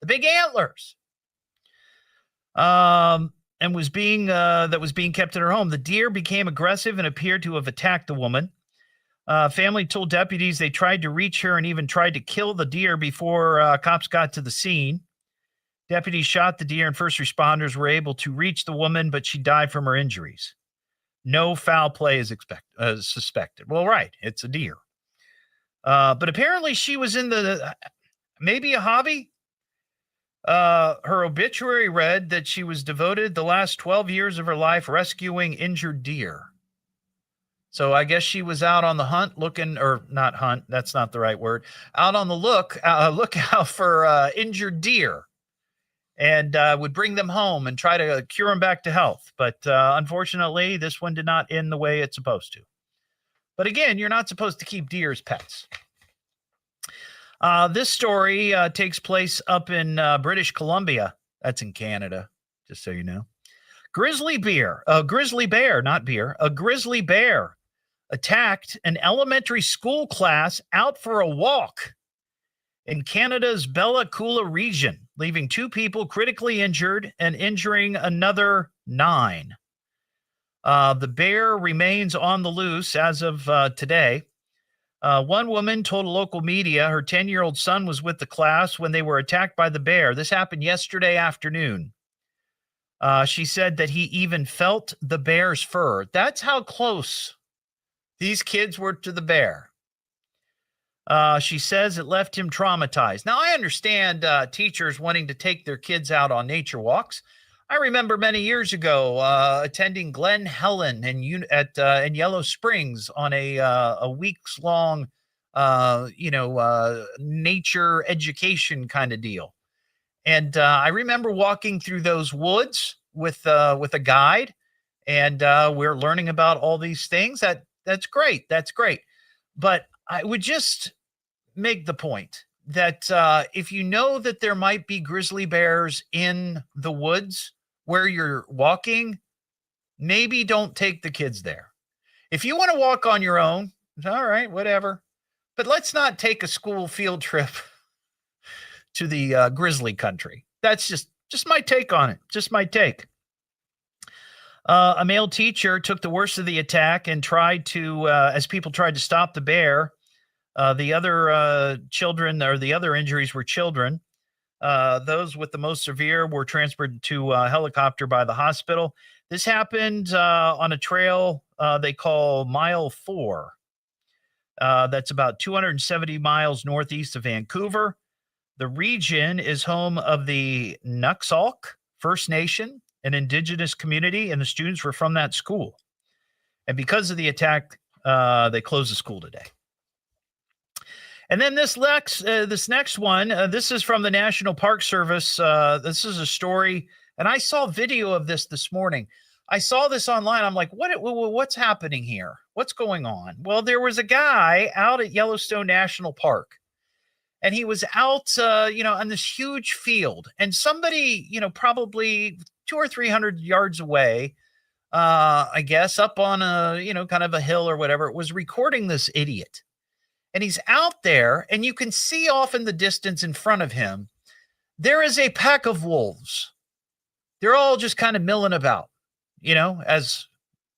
The big antlers. And was being kept in her home. The deer became aggressive and appeared to have attacked the woman. Family told deputies they tried to reach her and even tried to kill the deer before cops got to the scene. Deputies shot the deer and first responders were able to reach the woman, but she died from her injuries. No foul play is suspected. Well, right, it's a deer. But apparently she was in maybe a hobby. Her obituary read that she was devoted the last 12 years of her life rescuing injured deer. So I guess she was out on the hunt not hunt, that's not the right word, out on the lookout for injured deer, and would bring them home and try to cure them back to health. But unfortunately, this one did not end the way it's supposed to. But again, you're not supposed to keep deer as pets. This story takes place up in British Columbia. That's in Canada, just so you know. A grizzly bear attacked an elementary school class out for a walk in Canada's Bella Coola region, leaving 2 people critically injured and injuring another 9. The bear remains on the loose as of today. One woman told local media her 10-year-old son was with the class when they were attacked by the bear. This happened yesterday afternoon. She said that he even felt the bear's fur. That's how close these kids were to the bear. She says it left him traumatized. Now, I understand teachers wanting to take their kids out on nature walks. I remember many years ago attending Glen Helen in Yellow Springs on a weeks-long, nature education kind of deal. And I remember walking through those woods with a guide, and we're learning about all these things. That's great. That's great. But I would just make the point that if you know that there might be grizzly bears in the woods where you're walking, maybe don't take the kids there. If you want to walk on your own, all right, whatever. But let's not take a school field trip to the grizzly country. That's just my take on it. Just my take. A male teacher took the worst of the attack and tried to, as people tried to stop the bear, the other children, or the other injuries were children. Those with the most severe were transferred to a helicopter by the hospital. This happened on a trail they call Mile 4. That's about 270 miles northeast of Vancouver. The region is home of the Nuxalk First Nation, an indigenous community, and the students were from that school. And because of the attack, they closed the school today. And then this next one, this is from the National Park Service. This is a story, and I saw video of this morning. I saw this online. I'm like, what's happening here? What's going on? Well, there was a guy out at Yellowstone National Park, and he was out, on this huge field, and somebody, probably 200 or 300 yards away, I guess, up on a, kind of a hill or whatever, was recording this idiot. And he's out there, and you can see off in the distance in front of him, there is a pack of wolves. They're all just kind of milling about, as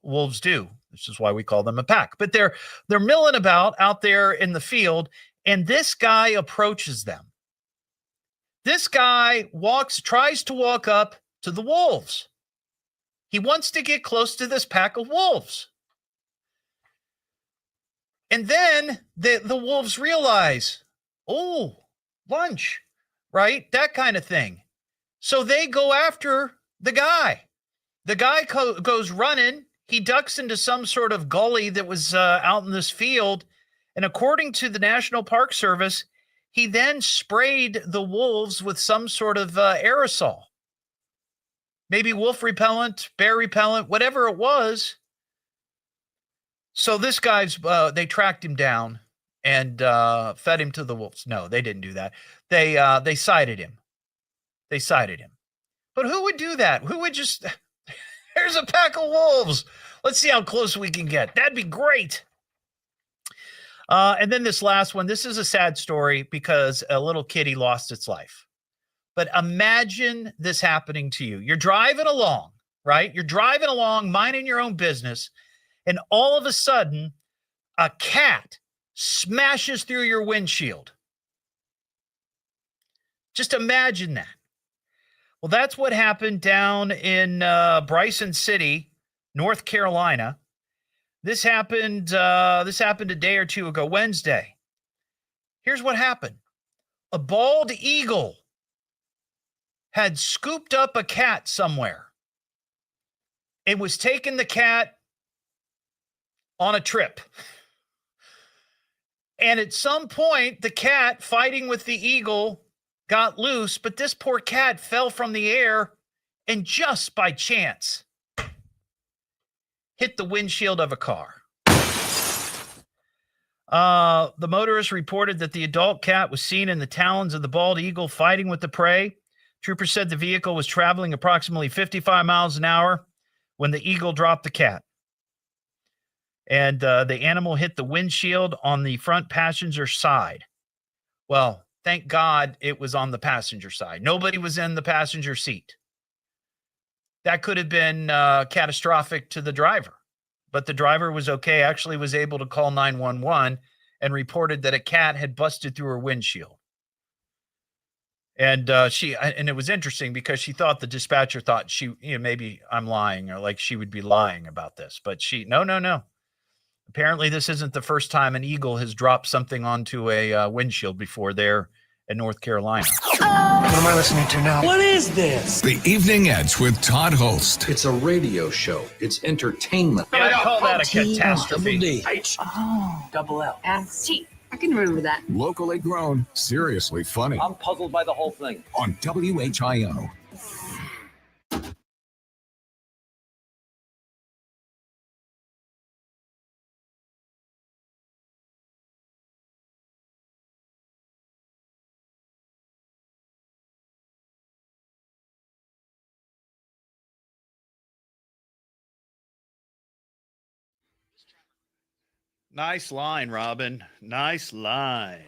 wolves do. This is why we call them a pack. But they're milling about out there in the field, and this guy approaches them. This guy tries to walk up to the wolves. He wants to get close to this pack of wolves. And then the wolves realize, oh, lunch. right? That kind of thing. So they go after the guy. The guy goes running. He ducks into some sort of gully that was out in this field. And according to the National Park Service, he then sprayed the wolves with some sort of aerosol. Maybe wolf repellent, bear repellent, whatever it was. So this guy's, they tracked him down and fed him to the wolves. No, they didn't do that. They sighted him. They sighted him. But who would do that? Who would just, there's a pack of wolves. Let's see how close we can get. That'd be great. And then this last one, this is a sad story because a little kitty lost its life. But imagine this happening to you. You're driving along, right? You're driving along, minding your own business, and all of a sudden, a cat smashes through your windshield. Just imagine that. Well, that's what happened down in Bryson City, North Carolina. This happened a day or two ago, Wednesday. Here's what happened. A bald eagle had scooped up a cat somewhere. It was taking the cat on a trip. And at some point, the cat fighting with the eagle got loose, but this poor cat fell from the air and just by chance hit the windshield of a car. The motorist reported that the adult cat was seen in the talons of the bald eagle fighting with the prey. Troopers said the vehicle was traveling approximately 55 miles an hour when the eagle dropped the cat. And the animal hit the windshield on the front passenger side. Well, thank God it was on the passenger side. Nobody was in the passenger seat. That could have been catastrophic to the driver. But the driver was okay, actually was able to call 911 and reported that a cat had busted through her windshield. And and it was interesting because she thought the dispatcher thought maybe I'm lying or like she would be lying about this. But no. Apparently this isn't the first time an eagle has dropped something onto a windshield before there in North Carolina. What am I listening to now? What is this? The Evening Edge with Todd Hollst. It's a radio show. It's entertainment. Yeah, I call that a catastrophe. Double L. T. I can remember that. Locally grown, seriously funny. I'm puzzled by the whole thing. On WHIO. Nice line, Robin. Nice line.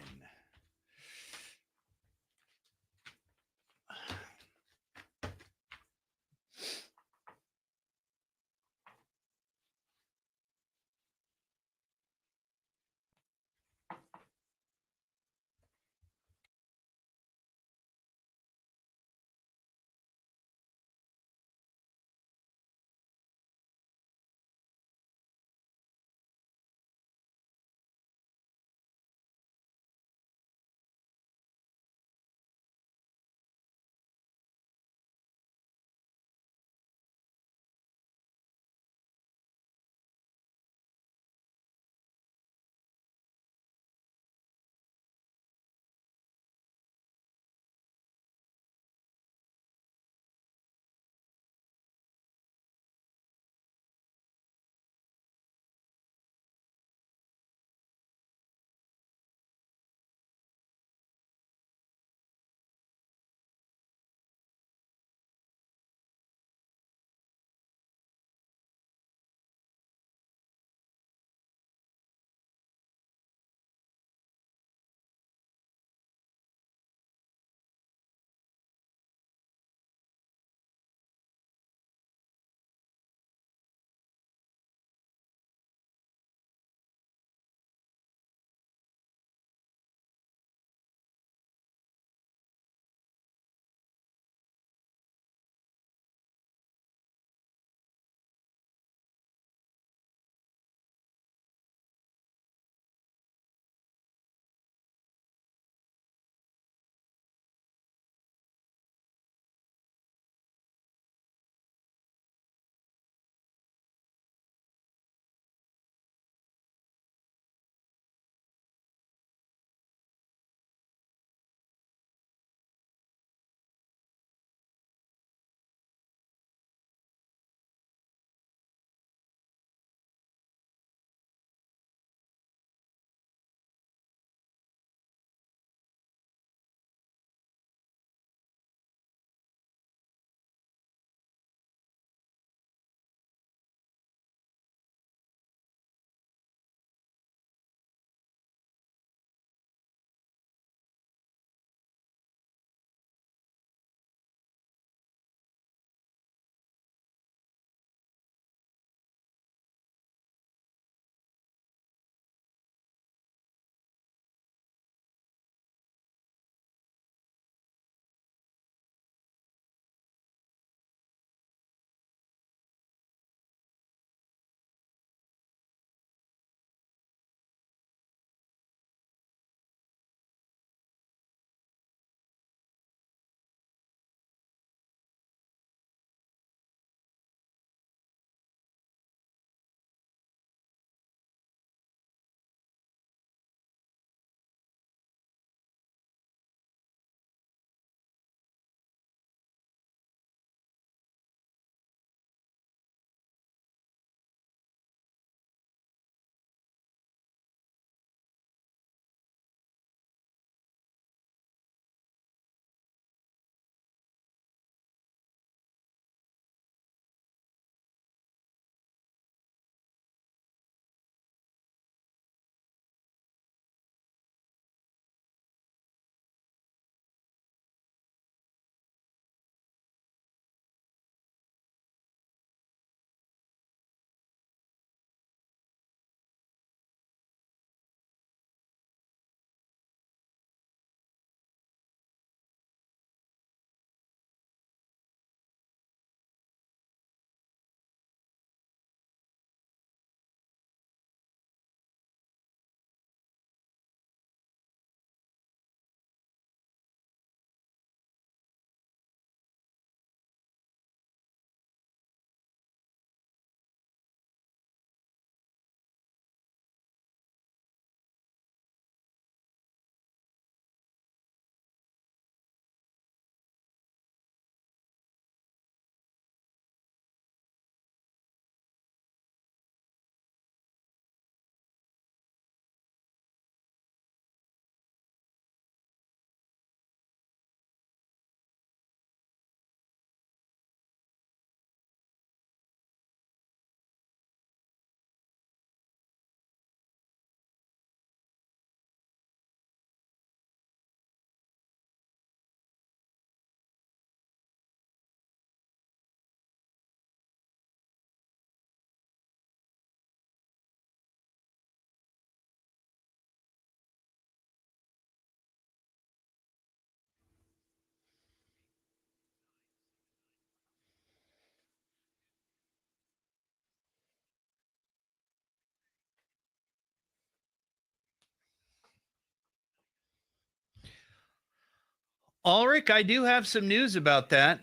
Ulrich, I do have some news about that,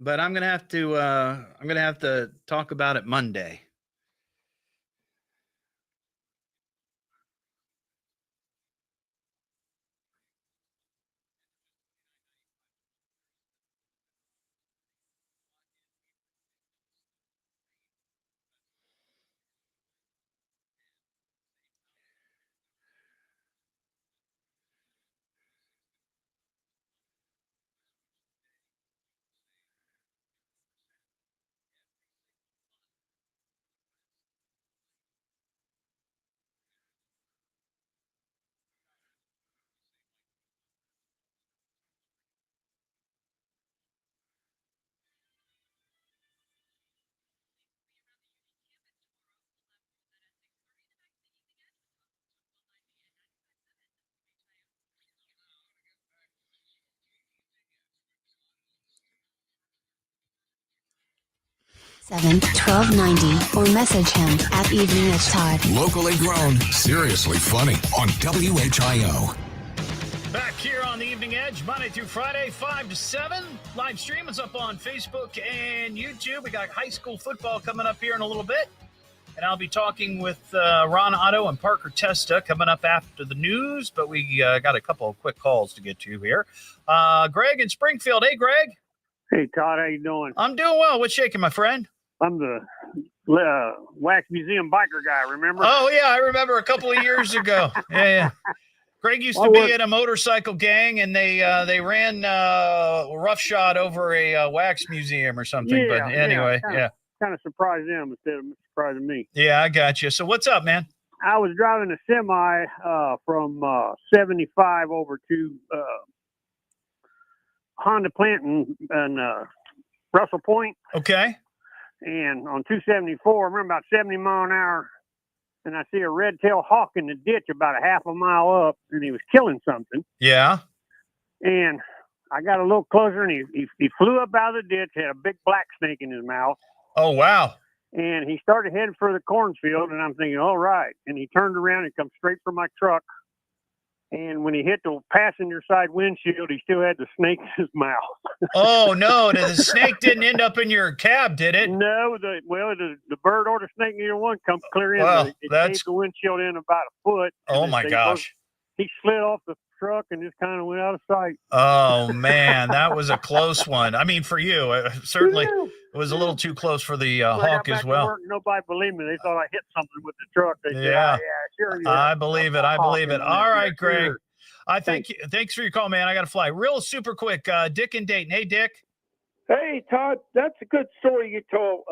but I'm gonna have to talk about it Monday. Seven 1290 or message him at Evening at Todd. Locally grown, seriously funny on WHIO. Back here on the Evening Edge, Monday through Friday, 5 to 7. Live stream is up on Facebook and YouTube. We got high school football coming up here in a little bit. And I'll be talking with Ron Otto and Parker Testa coming up after the news. But we got a couple of quick calls to get to here. Greg in Springfield. Hey, Greg. Hey, Todd. How you doing? I'm doing well. What's shaking, my friend? I'm the Wax Museum biker guy, remember? Oh, yeah. I remember a couple of years ago. Yeah. Greg used to be in a motorcycle gang, and they ran roughshod over a wax museum or something. Yeah, but anyway, kind of surprised them instead of surprising me. Yeah, I got you. So what's up, man? I was driving a semi from 75 over to Honda plant in Russell Point. Okay. And on 274, I remember about 70 mile an hour, and I see a red-tailed hawk in the ditch about a half a mile up, and he was killing something. Yeah. And I got a little closer, and he flew up out of the ditch, had a big black snake in his mouth. Oh, wow. And he started heading for the cornfield, and I'm thinking, all right. And he turned around and come straight for my truck. And when he hit the passenger side windshield, he still had the snake in his mouth. Oh, no. The snake didn't end up in your cab, did it? No. The bird or the snake, neither one, come clear in. Well, It gave the windshield in about a foot. Oh, my gosh. He slid off the truck and just kind of went out of sight. Oh, man. That was a close one. I mean, for you, certainly it was a little too close for the hawk as well. Work, nobody believed me. They thought I hit something with the truck. They said, Yeah. Sure. I believe it. All right, Greg. I thank you. Thanks for your call, man. I got to fly. Real super quick. Dick in Dayton. Hey, Dick. Hey, Todd. That's a good story you told.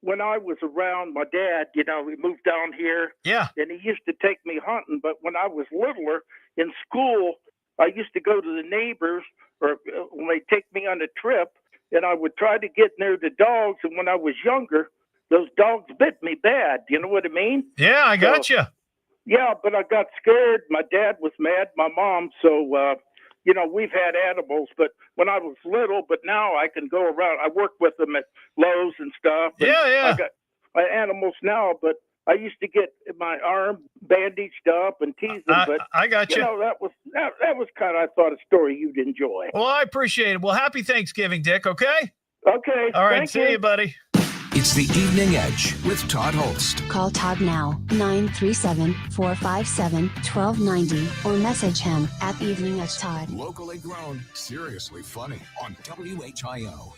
When I was around, my dad, we moved down here. Yeah. And he used to take me hunting. But when I was littler in school, I used to go to the neighbors, or when they take me on a trip, and I would try to get near the dogs. And when I was younger, those dogs bit me bad. You know what I mean? Yeah, I got you. Yeah, but I got scared. My dad was mad, my mom. So, we've had animals, but when I was little, but now I can go around. I work with them at Lowe's and stuff. And yeah. I got my animals now, but I used to get my arm bandaged up and tease them. But I got you. That was kind of, I thought, a story you'd enjoy. Well, I appreciate it. Well, happy Thanksgiving, Dick. Okay. Okay. All right. See you, buddy. It's the Evening Edge with Todd Hollst. Call Todd now, 937-457-1290, or message him at Evening at Todd. Locally grown, seriously funny on WHIO.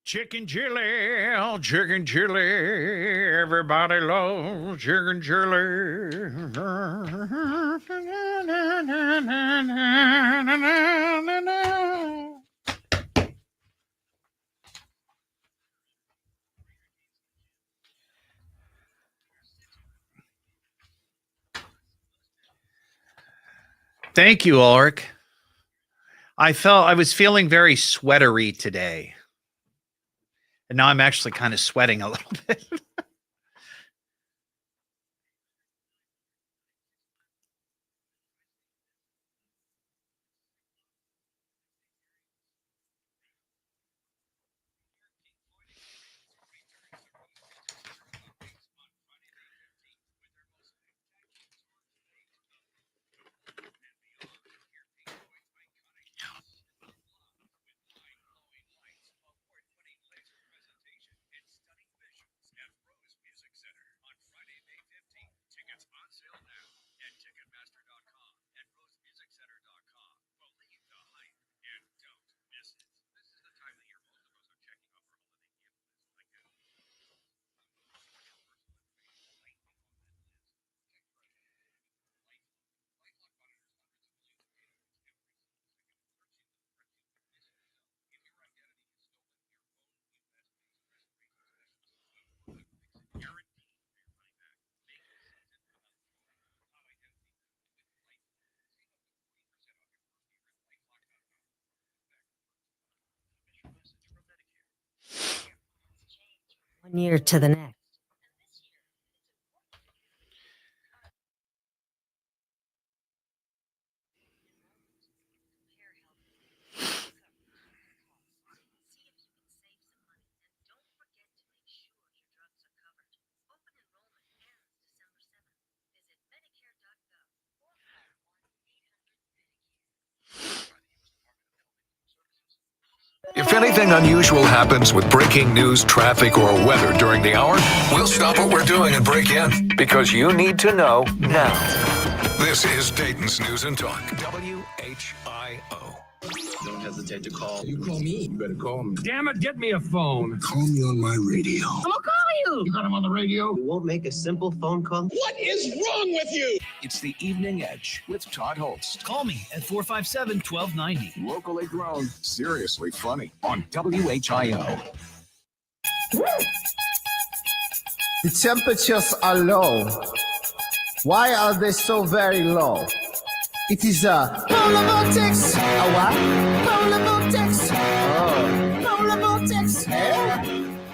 Chicken chili, chicken chili. Everybody loves chicken chili. Thank you, Ulrich. I was feeling very sweatery today. And now I'm actually kind of sweating a little bit. One year to the next. If anything unusual happens with breaking news, traffic, or weather during the hour, we'll stop what we're doing and break in because you need to know now. This is Dayton's News and Talk. WHIO. Don't hesitate to call. You call me. You better call me. Damn it, get me a phone. Call me on my radio. I'm gonna call you. You got him on the radio? You won't make a simple phone call? What is wrong with you? It's the Evening Edge with Todd Hollst. Call me at 457-1290. Locally grown, seriously funny on WHIO. The temperatures are low. Why are they so very low? It is a polar vortex. A what? Polar vortex. Oh. Polar vortex.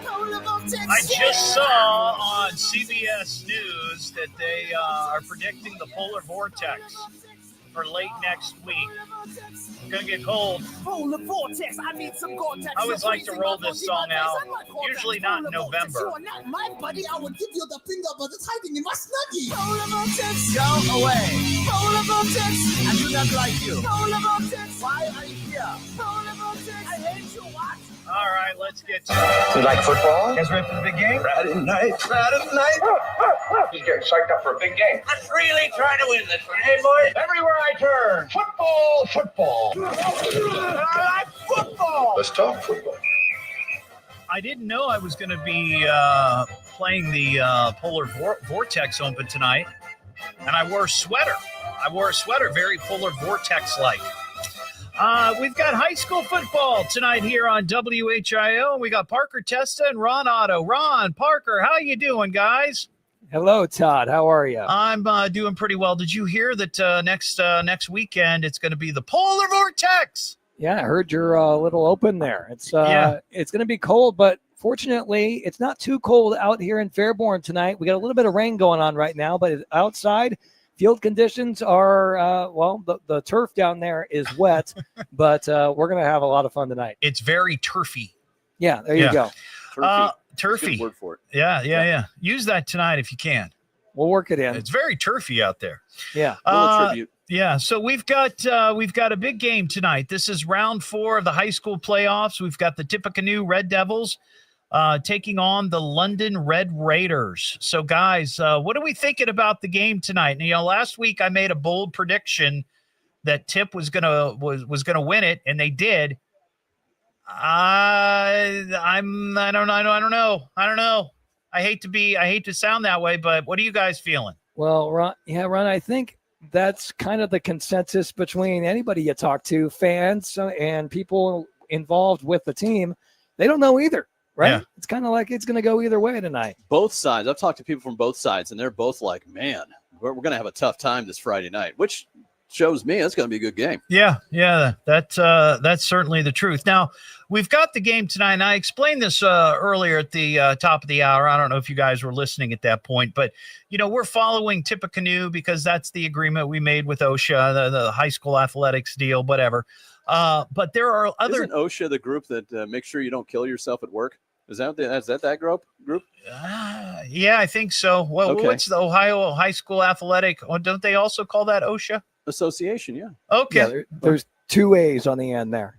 Polar vortex. I just saw on CBS News that they are predicting the polar vortex for late next week. It's gonna get cold. Polar vortex. I need some Gore-Tex. I always like to roll this song out. Usually not in November. You are not my buddy. I would give you the finger, but it's hiding in my snuggie. Polar vortex. Go away. Polar vortex. I do not like you. Polar vortex. Why are you here? Polar vortex. I hate you. What? All right, let's get to it. You like football? Guys ready for the big game? Friday night. He's getting psyched up for a big game. I'm really trying to win this one, hey, boys? Everywhere I turn, football. I like football. Let's talk football. I didn't know I was going to be playing the Polar Vortex Open tonight, and I wore a sweater. Very Polar Vortex-like. We've got high school football tonight here on WHIO. We got Parker Testa and Ron Otto. Ron, Parker, how you doing, guys? Hello, Todd. How are you? I'm doing pretty well. Did you hear that next weekend it's going to be the Polar Vortex? Yeah, I heard your little open there. It's going to be cold, but fortunately, it's not too cold out here in Fairborn tonight. We got a little bit of rain going on right now, but outside, field conditions are, the turf down there is wet, but we're going to have a lot of fun tonight. It's very turfy. Yeah, there you go. Turfy. Good word for it. Yeah. Use that tonight if you can. We'll work it in. It's very turfy out there. Yeah. Little tribute. Yeah. So we've got a big game tonight. This is round 4 of the high school playoffs. We've got the Tippecanoe Red Devils taking on the London Red Raiders. So guys, what are we thinking about the game tonight? And, last week I made a bold prediction that Tip was gonna win it, and they did. I don't know. I hate to sound that way, but what are you guys feeling? Well, Ron, I think that's kind of the consensus between anybody you talk to, fans and people involved with the team. They don't know either, right? Yeah. It's kind of like it's going to go either way tonight. Both sides. I've talked to people from both sides, and they're both like, man, we're going to have a tough time this Friday night, which shows me it's going to be a good game. Yeah, that's certainly the truth. Now, we've got the game tonight, and I explained this earlier at the top of the hour. I don't know if you guys were listening at that point, but, we're following Tippecanoe because that's the agreement we made with OSHA, the high school athletics deal, whatever. But there are other... Isn't OSHA the group that makes sure you don't kill yourself at work? Is that group? Yeah, I think so. Well, Okay. What's the Ohio High School Athletic? Oh, don't they also call that OSHA? Association, yeah. Okay. Yeah, there's 2 A's on the end there.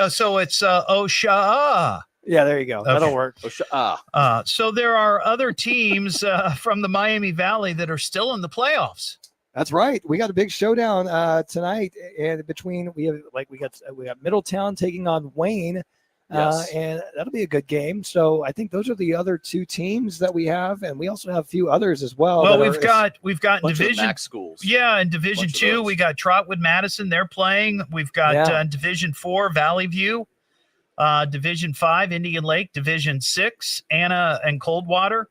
So it's OSHA. Yeah, there you go. Okay. That'll work. OSHA. So there are other teams from the Miami Valley that are still in the playoffs. That's right. We got a big showdown tonight, and between we got Middletown taking on Wayne. Yes. And that'll be a good game. So I think those are the other 2 teams that we have, and we also have a few others as well. Well, we've got Division MAC schools. Yeah, in Division 2, we got Trotwood Madison. They're playing. We've got Division 4, Valley View. Division 5, Indian Lake. Division 6, Anna and Coldwater.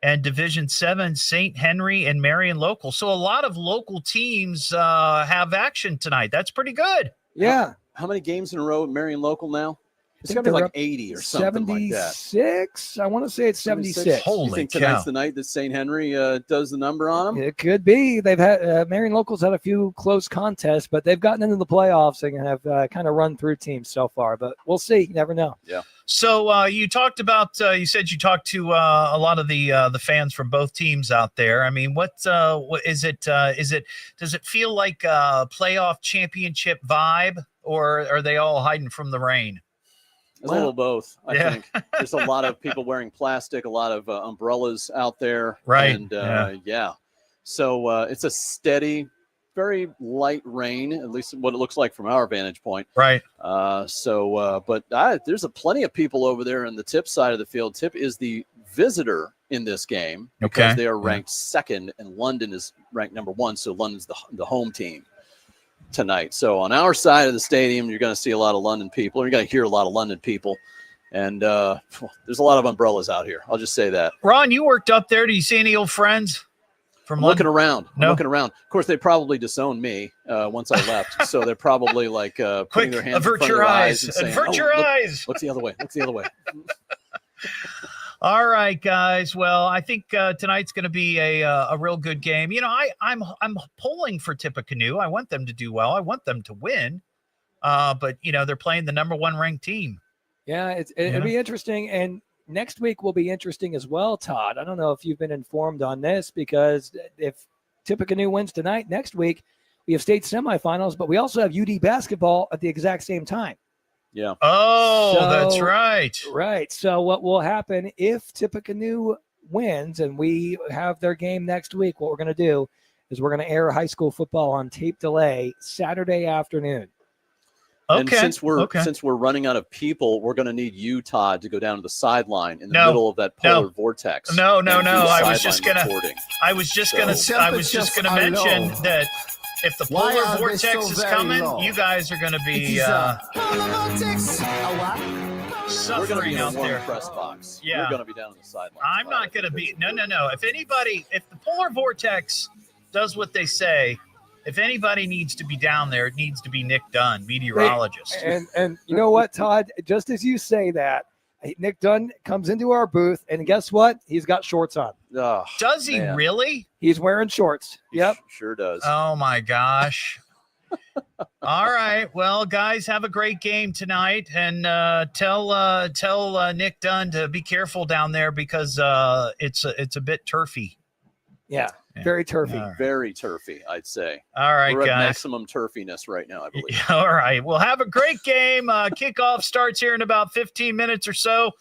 And Division 7, St. Henry and Marion Local. So a lot of local teams have action tonight. That's pretty good. Yeah. How many games in a row at Marion Local now? It's got to be like 80 or something like that. 76. I want to say it's 76. Holy you think cow. tonight's the night that St. Henry does the number on them? It could be. They've had Marion Locals had a few close contests, but they've gotten into the playoffs and have kind of run through teams so far. But we'll see. You never know. Yeah. So you talked about. You said you talked to a lot of the fans from both teams out there. I mean, what is it? Does it feel like a playoff championship vibe, or are they all hiding from the rain? It's a little both, I think. There's a lot of people wearing plastic, a lot of umbrellas out there. Right. And, yeah. So it's a steady, very light rain, at least what it looks like from our vantage point. Right. But there's plenty of people over there in the Tip side of the field. Tip is the visitor in this game because they are ranked second, and London is ranked number 1. So London's the home team tonight. So on our side of the stadium, you're going to see a lot of London people. You're going to hear a lot of London people. And there's a lot of umbrellas out here. I'll just say that. Ron, you worked up there. Do you see any old friends from London? Looking around. Of course, they probably disowned me once I left. So they're probably like putting their hands in front of their eyes and saying, avert your eyes. What's the other way? What's the other way? All right, guys. Well, I think tonight's going to be a real good game. I'm pulling for Tippecanoe. I want them to do well. I want them to win. But they're playing the number 1 ranked team. Yeah, it'll be interesting. And next week will be interesting as well, Todd. I don't know if you've been informed on this, because if Tippecanoe wins tonight, next week we have state semifinals, but we also have UD basketball at the exact same time. Yeah. Oh, that's right. Right. So what will happen if Tippecanoe wins and we have their game next week, what we're going to do is we're going to air high school football on tape delay Saturday afternoon. Okay. And since we're running out of people, we're going to need you, Todd, to go down to the sideline in the middle of that polar vortex. No. I was just going to mention that if the polar vortex is coming, you guys are going to be suffering out there. Press box. Yeah. We're going to be down on the sideline. I'm not going to be. No. If the polar vortex does what they say, if anybody needs to be down there, it needs to be Nick Dunn, meteorologist. And you know what, Todd? Just as you say that, Nick Dunn comes into our booth, and guess what? He's got shorts on. Oh, does he really? He's wearing shorts. Yep. Sure does. Oh, my gosh. All right. Well, guys, have a great game tonight, and tell Nick Dunn to be careful down there because it's a bit turfy. Yeah. Very turfy. Right. Very turfy, I'd say. All right, We're at guys. maximum turfiness right now, I believe. All right. Well, have a great game. Kickoff starts here in about 15 minutes or so.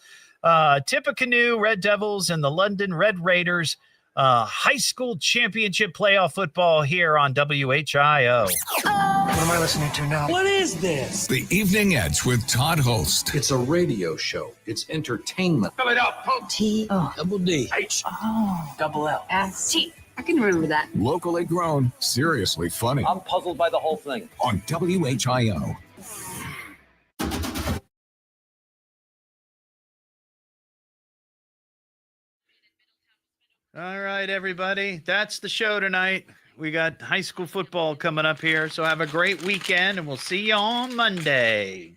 Tippecanoe Red Devils and the London Red Raiders high school championship playoff football here on WHIO. What am I listening to now? What is this? The Evening Edge with Todd Hollst. It's a radio show. It's entertainment. Fill it up, punk. T-O. Double D. H. Oh. Double L. S-T. I can remember that. Locally grown, seriously funny. I'm puzzled by the whole thing. On WHIO. All right, everybody. That's the show tonight. We got high school football coming up here. So have a great weekend, and we'll see you on Monday.